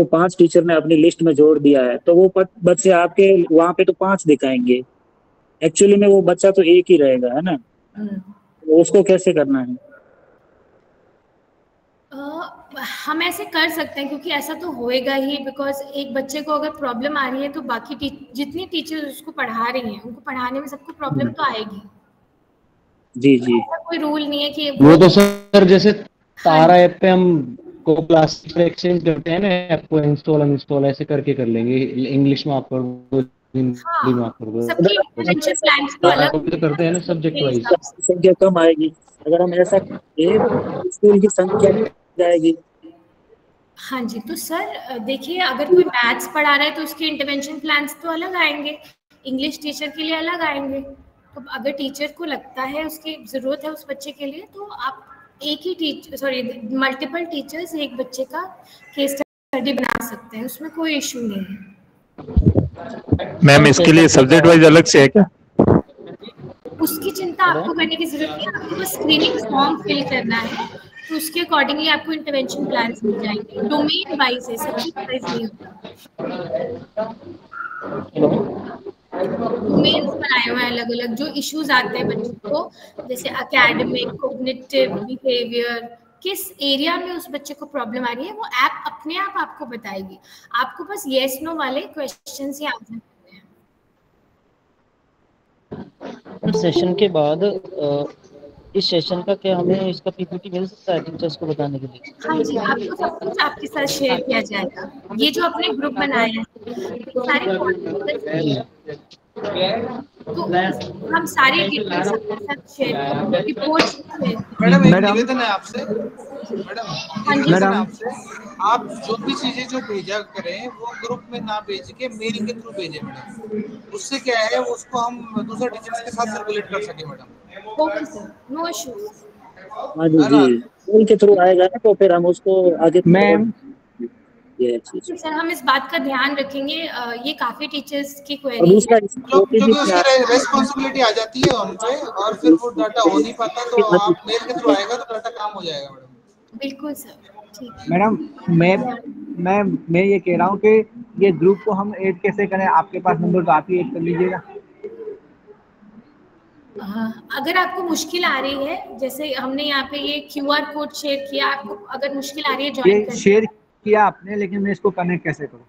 5 टीचर ने अपनी लिस्ट में जोड़ दिया है, तो वो बच्चे आपके वहाँ पे तो 5 दिखाएंगे, एक्चुअली में वो बच्चा तो एक ही रहेगा, है ना? तो उसको कैसे करना है? हम ऐसे कर सकते हैं, क्योंकि ऐसा तो होएगा ही, बिकॉज एक बच्चे को अगर प्रॉब्लम आ रही है तो बाकी जितनी टीचर्स उसको पढ़ा रही हैं उनको पढ़ाने में सबको प्रॉब्लम तो आएगी। जी कोई रूल नहीं है कि वो तो सर जैसे तारा ऐप पे हम को क्लास पर एक्सचेंज करते हैं ना, ऐप को इंस्टॉल अनइंस्टॉल ऐसे करके कर लेंगे, इंग्लिश में आप कर दो, हिंदी में आप कर दो, तो करते हैं ना सब्जेक्ट वाइज। संख्या कम आएगी अगर हम ऐसा स्कूल की संख्या जाएगी। हाँ जी, तो सर देखिए, अगर कोई मैथ्स पढ़ा रहा है तो उसके इंटरवेंशन प्लान्स तो अलग आएंगे, इंग्लिश टीचर के लिए अलग आएंगे। तो अगर टीचर को लगता है उसकी ज़रूरत है उस बच्चे के लिए, तो आप एक ही मल्टीपल टीचर्स एक बच्चे का केस स्टडी बना सकते हैं, उसमें कोई इशू नहीं है। मैम इसके लिए सब्जेक्ट वाइज अलग से है क्या? उसकी चिंता आपको करने की जरूरत नहीं है, आपको बस स्क्रीनिंग फॉर्म फिल करना है, तो उसके अकॉर्डिंगली आपको इंटरवेंशन प्लान्स मिल जाएंगे। डोमेन वाइज है, सब्जेक्ट वाइज नहीं होता। डोमेन्स बनाए हुए हैं अलग अलग, जो इश्यूज आते हैं बच्चों को, जैसे एकेडमिक, कॉग्निटिव, बिहेवियर, किस एरिया में उस बच्चे को प्रॉब्लम आ रही है, वो ऐप अपने आप आपको बताएगी। आपको बस येस नो वाले क्वेश्चंस ही आंसर करने हैं। सेशन के बाद इस सेशन का क्या हमें इसका पीपीटी मिल सकता है टीचर्स को बताने के लिए? हाँ जी, आपको सब कुछ आपके साथ शेयर किया जाएगा। ये जो अपने ग्रुप बनाए हैं सारे, तो हम सारी डिटेल्स आपके साथ शेयर करेंगे, रिपोर्ट्स। मैडम एक निवेदन है आपसे, मैडम आपसे, आप जो भी चीजें जो भेजा करें वो ग्रुप में ना भेज के मेल के थ्रू भेजें मैडम। उससे क्या है, उसको हम दूसरे टीचर्स के साथ सर्कुलेट कर सके madam. Okay sir, no issues. हाँ जी, मेल के थ्रू आएगा ना, तो फिर हम उसको आगे मैम सर हम इस बात का ध्यान रखेंगे। ये काफी टीचर्स की क्वेरी है, क्योंकि उसकी रेस्पॉन्सिबिलिटी आ जाती है उन पे, और फिर वो डाटा हो नहीं पाता, तो आप मेल के थ्रू आएगा तो डाटा काम हो जाएगा मैडम। बिल्कुल सर, ठीक। मैडम मैं ये कह रहा हूँ कि ये ग्रुप को हम ऐड कैसे करें? आपके पास नंबर तो आप ही ऐड कर लीजिएगा। अगर आपको मुश्किल आ रही है, जैसे हमने यहाँ पे ये QR कोड शेयर किया, आपको अगर मुश्किल आ रही है ज्वाइन करने, शेयर किया आपने, लेकिन मैं इसको कनेक्ट कैसे करूँ?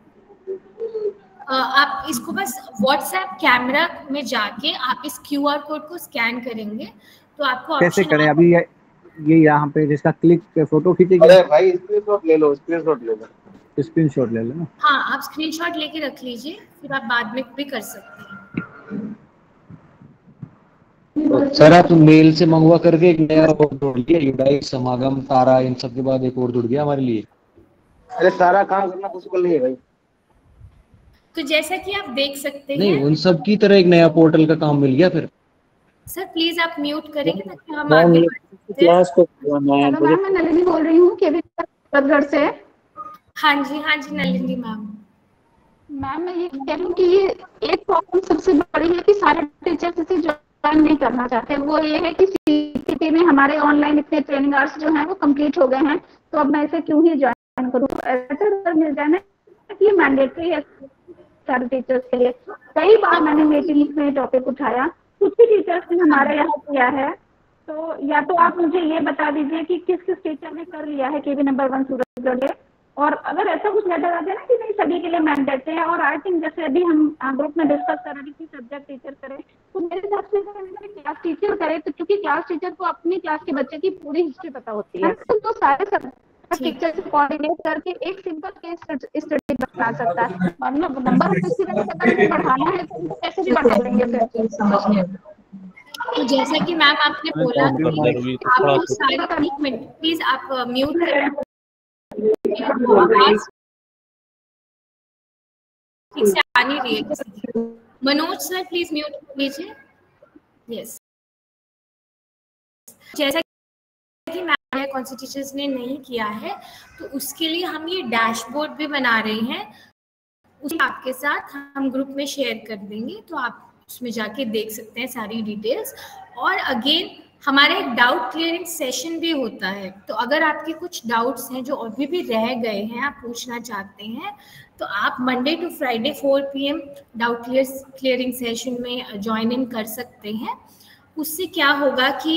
आप इसको बस WhatsApp कैमरा में जाके आप इस QR कोड को स्कैन करेंगे तो आपको कैसे करें? अभी ये यहाँ पे जिसका क्लिक फोटो खींचेगी। अरे भाई स्क्रीनशॉट ले लो, स्क्रीनशॉट ले लो ना। हाँ, आप स्क्रीनशॉट लेके रख लीजिए, फिर आप बाद में भी कर सकते हैं। सर आप मेल से मंगवा करके एक नया और जोड़ लिया, यूडाई, समागम, तारा, इन सब के बाद एक और जुड़ गया हमारे लिए। अरे सारा काम करना पॉसिबल नहीं है भाई। तो जैसा कि आप देख सकते हैं, नहीं, उन सब की तरह एक नया पोर्टल का काम मिल गया फिर। सर प्लीज आप म्यूट करेंगे ताकि हम मैम आगे ये क्लास को हेलो मैम, मैं नलिनी बोल रही हूँ केवीगढ़ से। हाँ जी नलिनी मैम। मैम मैं ये कह रही हूँ कि ये एक प्रॉब्लम सबसे बड़ी है कि सारे टीचर्स इसे ज्वाइन नहीं करना चाहते। वो ये है कि सीपीटी में हमारे ऑनलाइन इतने ट्रेनिंग आवर्स जो हैं वो कंप्लीट हो गए हैं, तो अब मैं इसे क्यों ही ज्वाइन करूँ। ऐसा मिल जाए ना कि ये मैंडेटरी है सारे टीचर्स के लिए। कई बार मैंने मीटिंग में टॉपिक उठाया, कुछ भी टीचर्स ने हमारे यहाँ किया है, तो या तो आप मुझे ये बता दीजिए कि किस किस टीचर ने कर लिया है केवी नंबर 1 सूरजगढ़। और अगर ऐसा कुछ लेटर आ जाए ना कि नहीं सभी के लिए मैंडेट है, और आई थिंक जैसे अभी हम ग्रुप में डिस्कस कर रहे थे कि सब्जेक्ट टीचर करें, तो मेरे हिसाब से क्लास टीचर करे, तो क्योंकि क्लास टीचर को अपनी क्लास के बच्चे की पूरी हिस्ट्री पता होती है, तो सारे सब्जेक्ट टीचर से कोऑर्डिनेट करके एक सिंपल केस स्टडी बना सकता है। मतलब नंबर ऑफ स्टूडेंट्स अगर बढ़ाना है तो कैसे भी बढ़ा देंगे फिर समझ। तो जैसा कि मैम आपने बोला, आपको सारे, एक मिनट प्लीज आप म्यूट करें, ठीक से आ नहीं रही है किसी की। मनोज सर प्लीज म्यूट कर लीजिए। यस, जैसा कि मैम कौन से टीचर्स ने नहीं किया है, तो उसके लिए हम ये डैशबोर्ड भी बना रहे हैं, उसे आपके साथ हम ग्रुप में शेयर कर देंगे, तो आप उसमें जाके देख सकते हैं सारी डिटेल्स। और अगेन हमारा एक डाउट क्लियरिंग सेशन भी होता है, तो अगर आपके कुछ डाउट्स हैं जो अभी भी रह गए हैं, आप पूछना चाहते हैं, तो आप Monday to Friday 4 PM doubt clearing session में ज्वाइन इन कर सकते हैं। उससे क्या होगा कि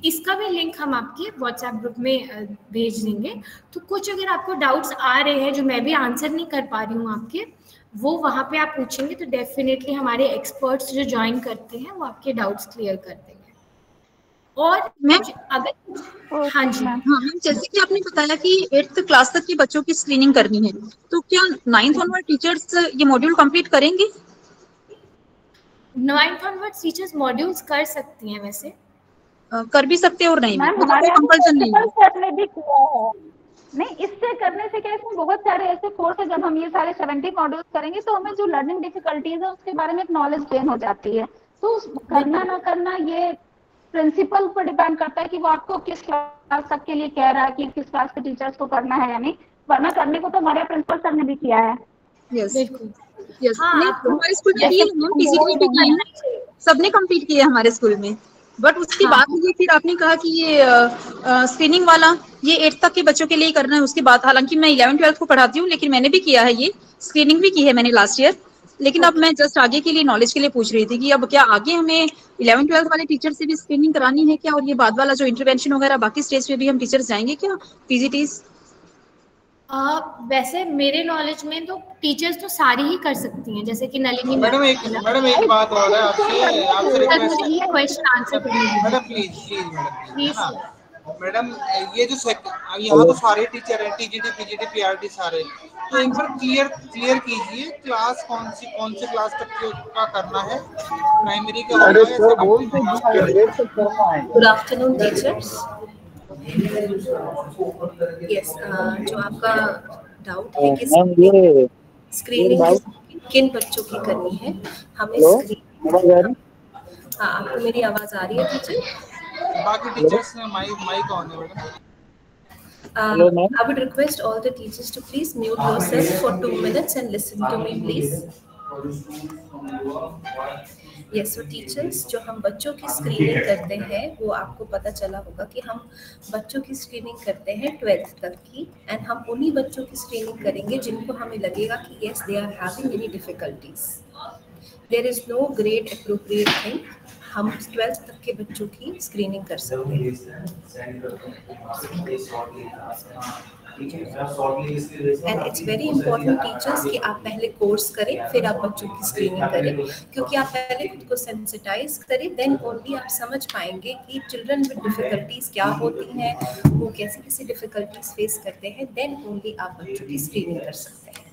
इसका भी लिंक हम आपके व्हाट्सएप ग्रुप में भेज देंगे। तो कुछ अगर आपको डाउट्स आ रहे हैं जो मैं भी आंसर नहीं कर पा रही हूँ आपके, वो वहाँ पे आप पूछेंगे, तो डेफिनेटली हमारे एक्सपर्ट्स जो ज्वाइन करते हैं वो आपके डाउट्स क्लियर कर देंगे। और अगर हाँ जी हाँ मैम, जैसे कि आपने बताया कि 8th क्लास तक के बच्चों की स्क्रीनिंग करनी है, तो क्या 9th ऑनवर्ड टीचर्स ये मॉड्यूल कंप्लीट करेंगे? 9th ऑनवर्ड टीचर्स मॉड्यूल्स कर सकती हैं, वैसे कर भी सकते हैं और नहीं, मैम वो हमारे कंपल्सन नहीं है। आपने भी किया है। नहीं, इससे करने से क्या, इसमें बहुत सारे ऐसे कोर्स है, जब हम ये सारे 70 मॉड्यूल्स करेंगे तो हमें जो लर्निंग डिफिकल्टीज है उसके बारे में एक नॉलेज गेन हो जाती है। तो करना ना करना ये प्रिंसिपल पर डिपेंड करता है कि वो आपको किस क्लास तक के लिए कह रहा है कि किस क्लास के टीचर्स को करना है या नहीं, वरना करने को तो हमारे प्रिंसिपल सर ने भी किया है। बिल्कुल यस, हमारे स्कूल में भी पीजीटी भी किया है, सबने कंप्लीट किया है हमारे स्कूल में। बट उसके बाद ये फिर आपने कहा कि ये स्क्रीनिंग वाला ये 8th तक के बच्चों के लिए करना है। उसके बाद हालांकि मैं 11th-12th को पढ़ाती हूँ, लेकिन मैंने भी किया है, ये स्क्रीनिंग भी की है मैंने लास्ट ईयर। लेकिन अब मैं जस्ट आगे के लिए नॉलेज के लिए पूछ रही थी कि अब क्या आगे हमें 11th-12th वाले टीचर से भी स्क्रीनिंग करानी है क्या, और ये बाद वाला जो इंटरवेंशन वगैरह बाकी स्टेज पे भी हम टीचर्स जाएंगे क्या पीजीटीज? वैसे मेरे नॉलेज में तो टीचर्स तो सारी ही कर सकती हैं, जैसे कि नलिनी मैडम एक बात और है आपसे रिक्वेस्ट है, ये क्वेश्चन आंसर करने मैडम प्लीज मैडम ये जो यहाँ तो सारे टीचर हैं, टीजीटी पीजीटी पीआरटी सारे, तो एक बार क्लियर कीजिए क्लास कौन से क्लास तक का करना है, प्राइमरी का होगा या secondary? Good afternoon teachers. Yes, जो आपका डाउट है कि स्क्रीनिंग किन बच्चों की करनी है, हमें स्क्रीनिंग, हाँ आपको मेरी आवाज आ रही है टीचर? बाकी टीचर्स ने माइक ऑन है madam. I would request all the teachers to please mute yourself for 2 minutes and listen to me please. Yes, so teachers, जो हम बच्चों की स्क्रीनिंग करते हैं वो आपको पता चला होगा कि हम बच्चों की स्क्रीनिंग करते हैं 12th तक की, एंड हम उन्हीं बच्चों की स्क्रीनिंग करेंगे जिनको हमें लगेगा कि yes they are having any difficulties. There is no grade appropriate thing, हम 12th तक के बच्चों की स्क्रीनिंग कर सकते हैं। And it's very important teachers कि आप पहले कोर्स करें, फिर आप बच्चों की स्क्रीनिंग करें, क्योंकि आप पहले खुद को सेंसिटाइज करें, देन ओनली आप समझ पाएंगे कि चिल्ड्रन विद डिफिकल्टीज क्या होती हैं, वो कैसी कैसी डिफिकल्टीज फेस करते हैं, देन ओनली आप बच्चों की स्क्रीनिंग कर सकते हैं।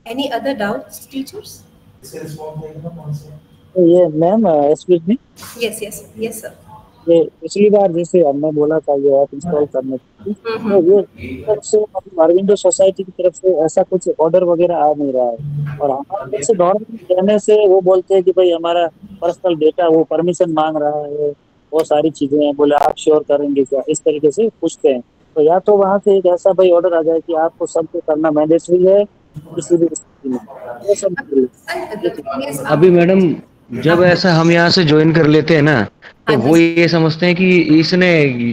Any other doubts, teachers? तो ये ma'am excuse me, yes yes yes sir. ये पिछली बार जैसे हमने बोला था ये ऐप इंस्टॉल करने के लिए, तो ये तरफ से मतलब अरविंदो सोसाइटी की तरफ से ऐसा कुछ ऑर्डर वगैरह आ नहीं रहा है, और हमारे तरफ से गवर्नमेंट कहने से वो बोलते हैं कि भाई हमारा पर्सनल डेटा वो परमिशन मांग रहा है, वो सारी चीजें हैं, बोले आप श्योर करेंगे क्या, इस तरीके से पूछते हैं। तो या तो वहाँ से एक ऐसा भाई ऑर्डर आ जाए कि आपको सबको करना मैंडेटरी है किसी भी स्थिति में, वो सब। अभी मैडम जब ऐसा हम यहाँ से ज्वाइन कर लेते हैं ना, तो वो ये समझते हैं कि इसने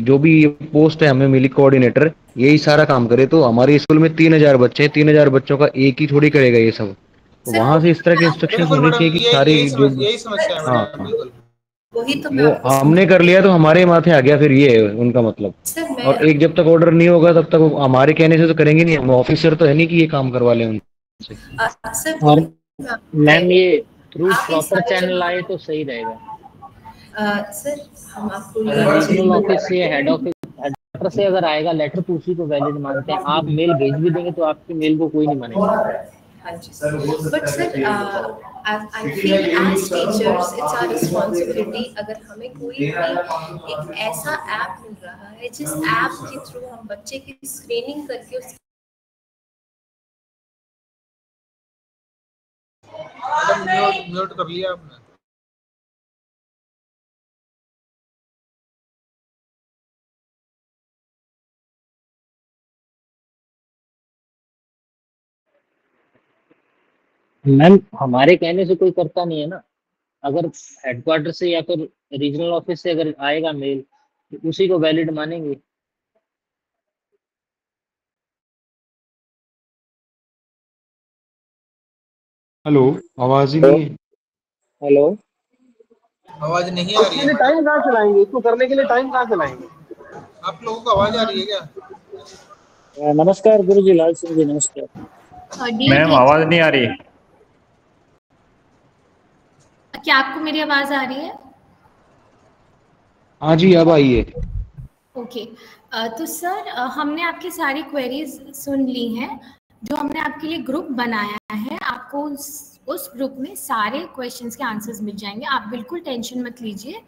जो भी पोस्ट है हमें मिली कोऑर्डिनेटर, यही सारा काम करे। तो हमारे स्कूल में 3000 बच्चे हैं, 3000 बच्चों का एक ही थोड़ी करेगा ये सब। तो वहां से इस तरह के इंस्ट्रक्शन होने चाहिए कि सारे जो यही समस्या है हाँ मैडम, बिल्कुल। वही तो वो हमने कर लिया तो हमारे माथे आ गया, फिर ये है उनका मतलब। और एक जब तक ऑर्डर नहीं होगा तब तक वो हमारे कहने से तो करेंगे नहीं, हम ऑफिसर तो है नहीं कि ये काम करवा लें उनसे। और मैम ये थ्रू प्रॉपर चैनल आए तो सही रहेगा। सर हम आपको रीजनल ऑफिस से हेड ऑफिस से अगर आएगा लेटर तो उसी को वैलिड मानते हैं। आप मेल भेज भी देंगे तो आपके मेल को कोई नहीं मानेगा। हाँ जी sir, but sir I feel as teachers it's our responsibility, अगर हमें कोई भी एक ऐसा ऐप मिल रहा है जिस ऐप के थ्रू हम बच्चे की स्क्रीनिंग करके उस म्यूट कर लिया आपने। मैम हमारे कहने से कोई करता नहीं है ना, अगर हेडक्वार्टर से या फिर रीजनल ऑफिस से अगर आएगा मेल तो उसी को वैलिड मानेंगे। हेलो, आवाज ही नहीं है। हेलो, आवाज नहीं आ रही है। टाइम कहाँ चलाएंगे इसको करने के लिए, टाइम कहाँ चलाएंगे? आप लोगों को आवाज आ रही है क्या? नमस्कार गुरुजी, लाल सिंह जी नमस्कार। मैम आवाज नहीं आ रही। क्या आपको मेरी आवाज आ रही है? हाँ जी अब आई है। ओके, तो सर हमने आपकी सारी क्वेरीज सुन ली हैं। जो हमने आपके लिए ग्रुप बनाया है, आपको उस ग्रुप में सारे क्वेश्चंस के आंसर्स मिल जाएंगे, आप बिल्कुल टेंशन मत लीजिए।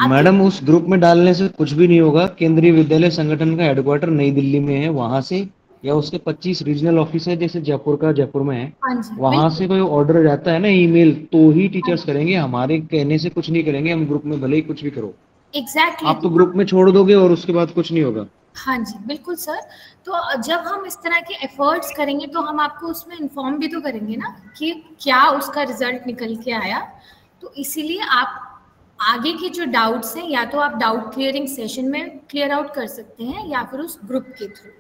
मैडम उस ग्रुप में डालने से कुछ भी नहीं होगा। केंद्रीय विद्यालय संगठन का हेडक्वार्टर नई दिल्ली में है, वहां से या उसके 25 रीजनल ऑफिस है, जैसे जयपुर का जयपुर में है, वहां से कोई ऑर्डर जाता है ना ईमेल, तो ही टीचर्स करेंगे, हमारे कहने से कुछ नहीं करेंगे हम ग्रुप में, भले ही कुछ भी करो। एग्जैक्टली आप तो ग्रुप में छोड़ दोगे और उसके बाद कुछ नहीं होगा। हाँ जी बिल्कुल सर। तो जब हम इस तरह के एफर्ट्स करेंगे तो हम आपको उसमें इन्फॉर्म भी तो करेंगे ना कि क्या उसका रिजल्ट निकल के आया। तो इसीलिए आप आगे के जो डाउट्स हैं या तो आप डाउट क्लियरिंग सेशन में क्लियर आउट कर सकते हैं या फिर उस ग्रुप के थ्रू।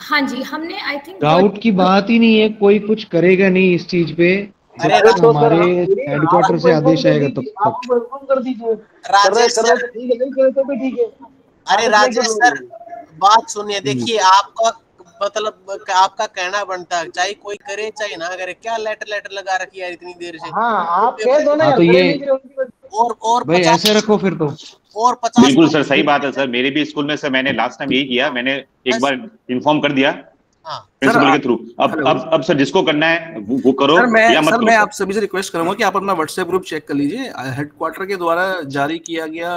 हाँ जी, हमने आई थिंक डाउट की बात ही नहीं है, कोई कुछ करेगा नहीं इस चीज पे जब तक हमारे हेडक्वार्टर से आदेश आएगा तब तक। कर दीजिए। राजेश सर, ठीक है, नहीं करे तो भी ठीक है। अरे राजेश सर बात सुनिए, देखिए आपका मतलब आपका कहना बनता है, चाहे कोई करे चाहे ना करे, क्या लेटर लगा रखी है इतनी देर से। हाँ आप कह दो ना तो ये और भाई ऐसे रखो फिर तो। और 50 बिल्कुल सर, सही बात है सर। मेरे भी स्कूल में सर मैंने लास्ट टाइम यही किया, मैंने एक बार इन्फॉर्म कर दिया प्रिंसिपल के थ्रू। अब सर जिसको करना है वो करो या मत करो। मैं आप सभी से रिक्वेस्ट करूंगा कि आप अपना व्हाट्सएप ग्रुप चेक कर लीजिए। हेडक्वार्टर के द्वारा जारी किया गया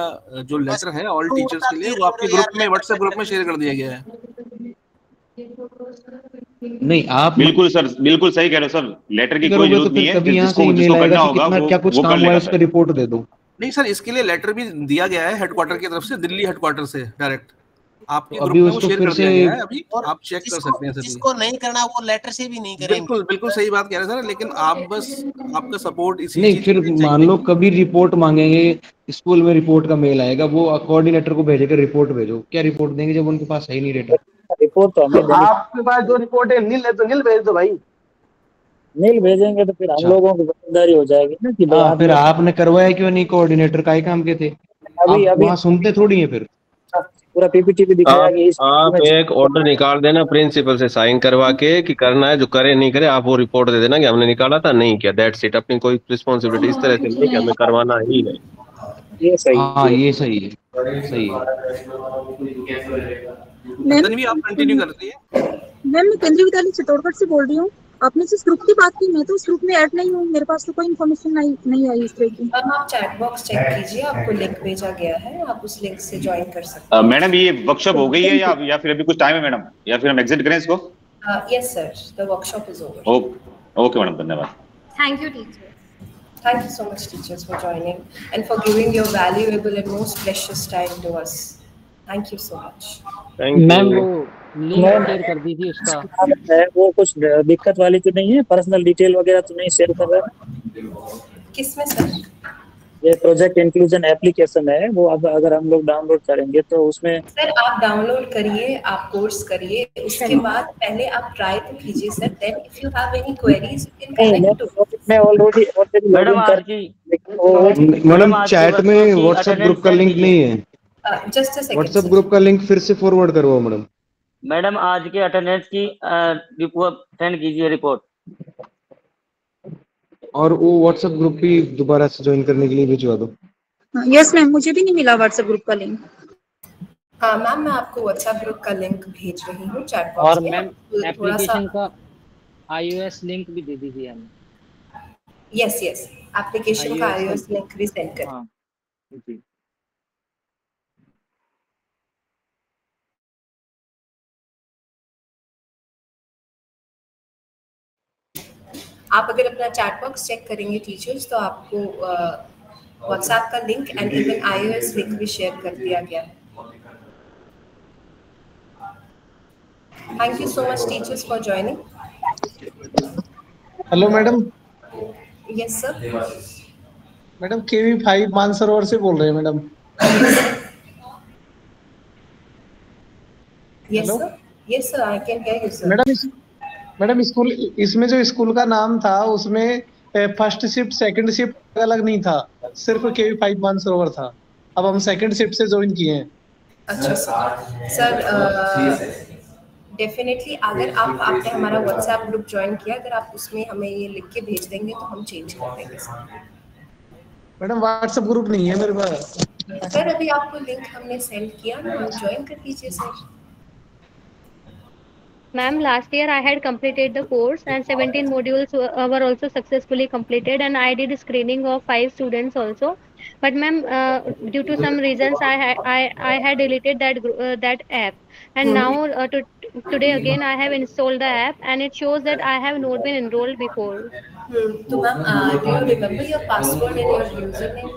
जो लेटर है ऑल टीचर्स के लिए, वो आपके ग्रुप में व्हाट्सएप ग्रुप में शेयर कर दिया गया है। नहीं आप बिल्कुल सर, बिल्कुल सही कह रहे हो सर, लेटर की कोई जरूरत नहीं है। जिसको करना होगा क्या कुछ काम हुआ है उस पर रिपोर्ट दे दो। नहीं सर, इसके लिए लेटर भी दिया गया है हेडक्वार्टर की तरफ से, दिल्ली हेडक्वार्टर से डायरेक्ट आपके ग्रुप में वो शेयर कर दिया गया है। अभी आप चेक कर सकते हैं सर। जिसको नहीं करना वो लेटर से भी नहीं करेंगे। बिल्कुल बिल्कुल सही बात कह रहे हैं सर, लेकिन आप बस आपका सपोर्ट इसी नहीं, फिर मान लो कभी रिपोर्ट मांगेंगे, स्कूल में रिपोर्ट का मेल आएगा, वो कोऑर्डिनेटर को भेजेगा रिपोर्ट भेजो, क्या रिपोर्ट देंगे जब उनके पास है ही नहीं डेटा। रिपोर्ट तो हमें आपके पास जो रिपोर्ट है नील है तो नील भेज दो भाई। नील भेजेंगे तो फिर हम लोगों की जिम्मेदारी हो जाएगी ना कि भाई फिर आपने करवाया क्यों नहीं, कोऑर्डिनेटर का ही काम के थे, अभी वहाँ सुनते थोड़ी है। फिर पूरा पीपीटी भी दिखाया कि आप एक ऑर्डर निकाल देना प्रिंसिपल से साइन करवा के कि करना है, जो करे नहीं करे आप वो रिपोर्ट दे देना कि हमने निकाला था नहीं किया, दैट्स इट। अपनी कोई रिस्पॉन्सिबिलिटी इस तरह से नहीं कि हमें करवाना ही नहीं। ये सही हाँ ये सही है, सही है। भी आप कंटिन्यू कर रही है। मैम मैं केंद्रीय विद्यालय चित्तौड़गढ़ से बोल रही हूँ। आपने जिस ग्रुप की बात की, मैं तो उस ग्रुप में ऐड नहीं हूँ, मेरे पास तो कोई इन्फॉर्मेशन नहीं आई इस तरह की। अब आप चैट बॉक्स चेक कीजिए, आपको लिंक भेजा गया है, आप उस लिंक से ज्वाइन कर सकते हैं। मैडम ये वर्कशॉप हो गई है या फिर अभी कुछ टाइम है मैडम, या फिर हम एग्जिट करें इसको? Yes sir, the workshop is over. Okay madam, धन्यवाद। Thank you teacher. Thank you so much teachers for joining and for giving your valuable and most precious time to us. Thank you so much. Ma'am वो link share कर दीजिए उसका। वो कुछ दिक्कत वाली तो नहीं है? पर्सनल डिटेल वगैरह तो नहीं शेयर कर रहे? किसमें सर? ये प्रोजेक्ट इंक्लूजन एप्लीकेशन है, वो अब अगर हम लोग डाउनलोड करेंगे तो उसमें सर आप डाउनलोड करिए, आप कोर्स करिए, उसके बाद पहले आप ट्राई तो कीजिए sir, then if you have any queries you can connect to. मैं ऑलरेडी मैडम चैट में व्हाट्सएप ग्रुप का लिंक नहीं है। Just a second, WhatsApp group का लिंक फिर से फॉरवर्ड करवाओ मैडम। मैडम आज के अटेंडेंस की रिपोर्ट सेंड कीजिए रिपोर्ट। और वो व्हाट्सएप ग्रुप भी दोबारा से ज्वाइन करने के लिए भिजवा दो। यस मैम, मुझे भी नहीं मिला व्हाट्सएप ग्रुप का लिंक। हाँ मैम, मैं आपको व्हाट्सएप ग्रुप का लिंक भेज रही हूँ चैट बॉक्स में। और मैम एप्लीकेशन का iOS लिंक भी दे दीजिए हमें। यस यस, एप्लीकेशन का iOS लिंक भी सेंड करें। हाँ जी। आप अगर अपना चैट बॉक्स चेक करेंगे टीचर्स, तो आपको व्हाट्सएप का link and even iOS link भी शेयर कर दिया गया है। Thank you so much teachers for joining. Hello madam. Yes sir. Madam KV5 Mansarovar से बोल रहे हैं madam. Yes sir, yes sir, I can hear you sir. Madam school, इसमें जो स्कूल का नाम था उसमें फर्स्ट शिफ्ट सेकंड शिफ्ट अलग नहीं था, सिर्फ KV5 मानसरोवर था। अब हम सेकंड शिफ्ट से ज्वाइन किए हैं। अच्छा सर, डेफिनेटली अगर आपने हमारा व्हाट्सएप ग्रुप ज्वाइन किया, अगर आप उसमें हमें ये लिख के भेज देंगे तो हम चेंज कर देंगे सर। मैडम व्हाट्सएप ग्रुप नहीं है मेरे पास। सर अभी आपको लिंक हमने सेंड किया, हम ज्वाइन कर लीजिए sir. Ma'am, last year I had completed the course and 17 modules were also successfully completed, and I did screening of 5 students also. But ma'am, due to some reasons I had deleted that app, and now today again I have installed the app and it shows that I have not been enrolled before. So ma'am, do you remember your password and your username?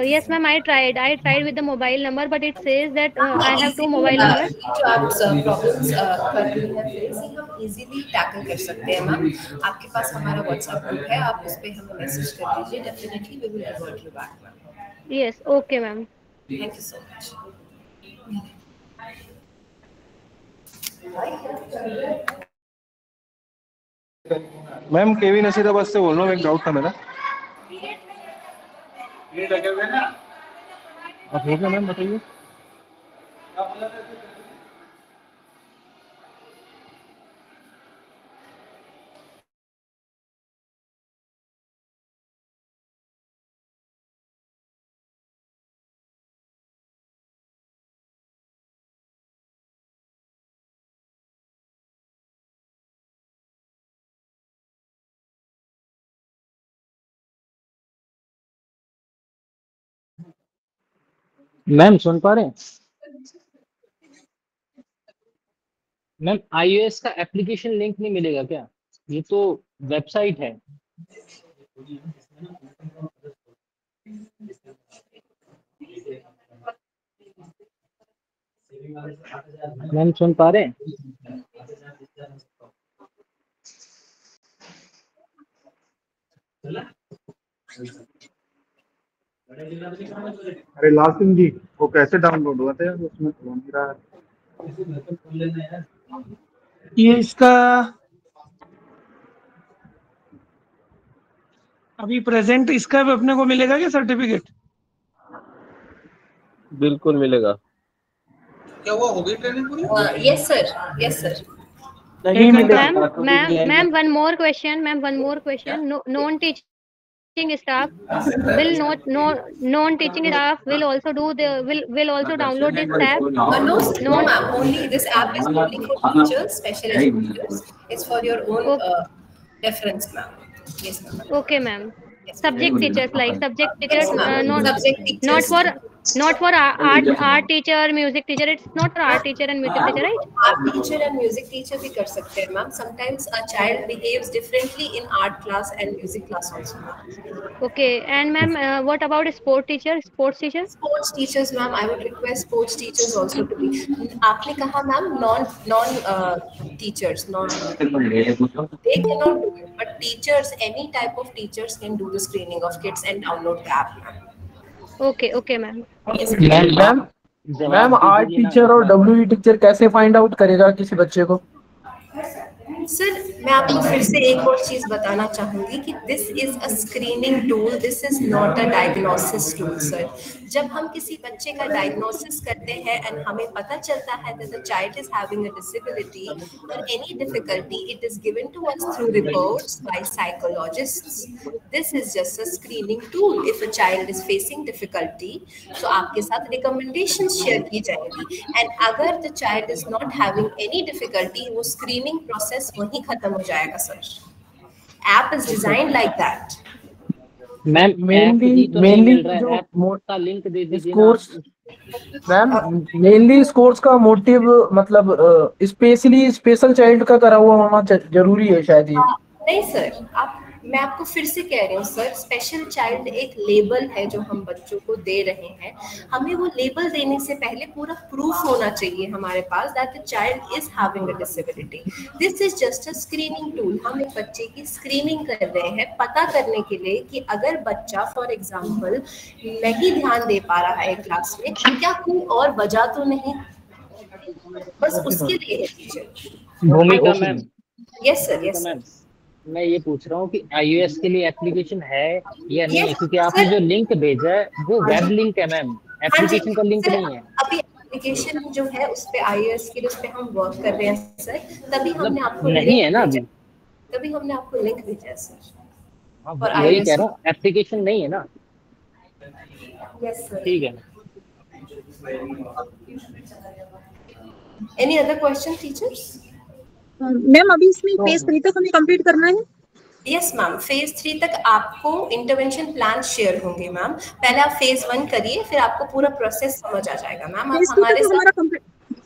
Yes ma'am, I tried with the mobile number, but it says that I have 2 mobile numbers. जो आप problems कर रही हैं face, हम easily tackle कर सकते हैं ma'am. आपके पास हमारा व्हाट्सएप ग्रुप है, आप उस पे हमें मैसेज कर दीजिए, definitely we will revert you back ma'am. Yes, okay ma'am. Thank you so much. Ma'am KV Nasirabad से बोल रहा हूँ, एक डाउट था मेरा। आप हो गया मैम, बताइए। मैम सुन पा रहे हैं? मैम iOS का एप्लीकेशन लिंक नहीं मिलेगा क्या? ये तो वेबसाइट है। मैम सुन पा रहे हैं? अरे लाल सिंह जी, वो कैसे डाउनलोड हुआ था? उसमें हो नहीं रहा है। ये इसका अभी प्रेजेंट इसका भी अपने को मिलेगा क्या सर्टिफिकेट? बिल्कुल मिलेगा। क्या वो हो गई ट्रेनिंग पूरी? Yes sir, yes sir. Ma'am, one more question. Non-teacher teaching staff will not no non-teaching staff will also do the will also download this app. No, no, ma'am. Only this app is only for teachers, special educators. It's for your own reference, ma'am. Yes, ma'am. Okay, ma'am. Subject teachers like subject teachers, Yes, ma'am. not Subject not teachers. for not for art teacher, music teacher. It's not for art teacher and music teacher, right? Art teacher and music teacher भी कर सकते हैं, ma'am. Sometimes a child behaves differently in art class and music class also. Okay, and ma'am, what about sport teacher, sports teacher? Sports teachers, ma'am. I would request sports teachers also to be. आपने कहा, ma'am, non teachers, they cannot do it, but teachers, any type of teachers can do the screening of kids and download the app, ma'am. Okay, ma'am. Ma'am art teacher और WE teacher कैसे find out करेगा किसी बच्चे को? Sir, मैं आपको फिर से एक और चीज बताना चाहूंगी कि this is a screening tool, this is not a diagnosis tool. Sir, जब हम किसी बच्चे का डायग्नोसिस करते हैं एंड हमें पता चलता है that the child is having a disability or any difficulty, it is given to us through reports by psychologists. This is just a screening tool. If a child is facing difficulty, so आपके साथ recommendations share की जाएंगी, and अगर the child is not having any difficulty, वो screening process वहीं खत्म हो जाएगा। Sir, app is designed like that. Ma'am mainly जो का लिंक दे दीजिए कोर्स, मैम मेनली इस कोर्स का मोटिव मतलब स्पेशली स्पेशल चाइल्ड का करा हुआ होना जरूरी है शायद ये। नहीं सर, मैं आपको फिर से कह रही हूँ सर, स्पेशल चाइल्ड एक लेबल है जो हम बच्चों को दे रहे हैं। हमें वो लेबल देने से पहले पूरा प्रूफ होना चाहिए हमारे पास that the child is having a disability. This is just a screening tool. हम एक बच्चे की स्क्रीनिंग कर रहे हैं पता करने के लिए कि अगर बच्चा फॉर एग्जाम्पल नहीं ध्यान दे पा रहा है क्लास में, क्या कोई और वजह तो नहीं, बस उसके लिए भूमिका ma'am. Yes sir, yes sir. मैं ये पूछ रहा हूँ कि iOS के लिए एप्लीकेशन है या नहीं है, क्योंकि आपने जो लिंक भेजा है वो वेब लिंक है मैम, एप्लीकेशन का लिंक नहीं है। अभी एप्लीकेशन जो है उस पे iOS के लिए उस पे हम वर्क कर रहे हैं सर, तभी हमने आपको नहीं है ना अभी, तभी हमने आपको लिंक भेजा है सर। और वही कह रहा हूँ एप्लीकेशन नहीं है ना। यस सर, ठीक है। Any other question teachers? Ma'am अभी इसमें फेज 3 तक हमें कंप्लीट करना है। यस मैम, फेज 3 तक आपको इंटरवेंशन प्लान शेयर होंगे मैम। पहले आप फेज 1 करिए, फिर आपको पूरा प्रोसेस समझ आ जाएगा मैम। आप हमारे साथ,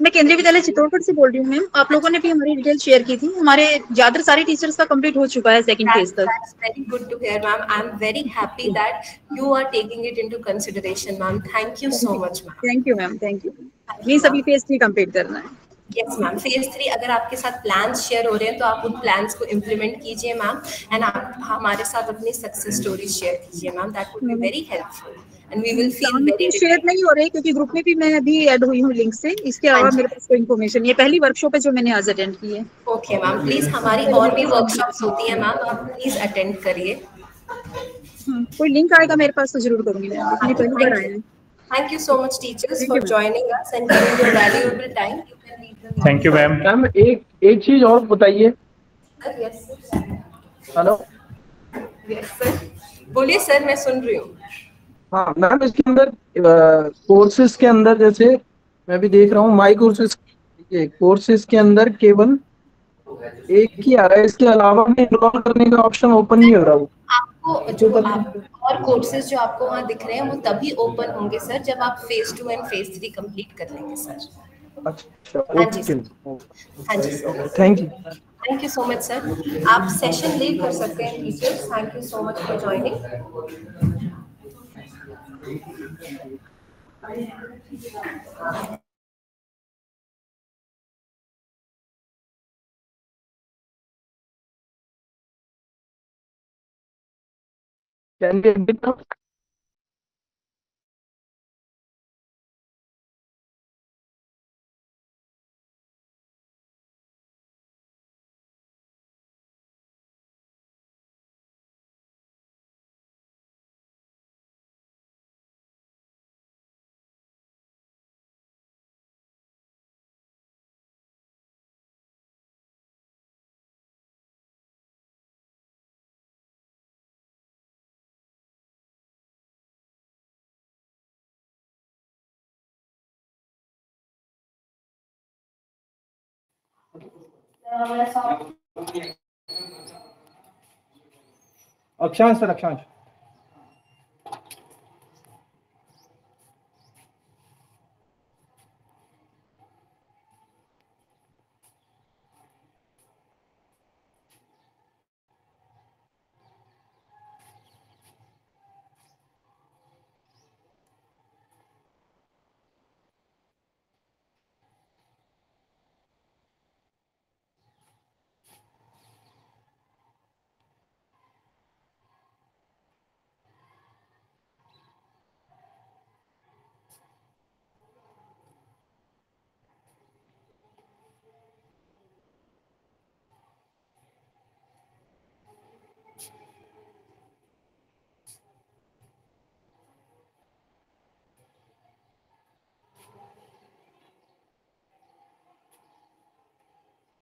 मैं केंद्रीय विद्यालय चित्तौड़गढ़ से बोल रही हूँ मैम। आप लोगों ने भी हमारी डिटेल शेयर की थी, हमारे ज्यादा सारे टीचर्स का कंप्लीट हो चुका है सेकंड फेज तक। That's very good to hear ma'am. I am very happy that you are taking it into consideration ma'am. Thank you so much ma'am. Thank you ma'am, thank you. नहीं, सभी phase 3 complete करना है। Yes ma'am, phase 3 अगर आपके साथ plans share हो रहे हैं तो आप उन प्लान्स को इम्प्लीमेंट कीजिए मैम, एंड आप हमारे साथ अपनी सक्सेस स्टोरी शेयर कीजिए ma'am. That would be very helpful and we will feel very. Share नहीं हो रही क्योंकि ग्रुप में भी मैं अभी ऐड हुई हूँ लिंक से, इसके अलावा मेरे पास कोई इन्फॉर्मेशन, ये पहली वर्कशॉप है जो मैंने आज अटेंड की है। ओके मैम, प्लीज हमारी और भी वर्कशॉप्स होती है मैम, आप प्लीज अटेंड करिए। कोई लिंक आएगा मेरे पास तो जरूर करूंगी मैं, अपनी पहली बार आया है। Thank you so much teachers for joining us and giving your valuable time. Thank you ma'am. Ma'am एक चीज और बताइए। Yes sir. Hello. Yes sir. बोलिए सर, मैं सुन रही हूँ। हाँ मैम, इसके अंदर कोर्सेज के अंदर जैसे मैं भी देख रहा हूँ माई कोर्सेज के अंदर केवल एक ही आ रहा है, इसके अलावा में इनरोल करने का ऑप्शन ओपन नहीं हो रहा। वो आपको जो आप और कोर्सेज जो आपको वहाँ दिख रहे हैं वो तभी ओपन होंगे सर जब आप फेज 2 एंड फेज 3 कंप्लीट कर लेंगे सर। अच्छा, हाँ जी सर, हाँ जी sir. Thank you so much sir. आप सेशन लीव कर सकते हैं teachers. Thank you so much for joining. Can we admit now? Akshansh sir, अक्षांश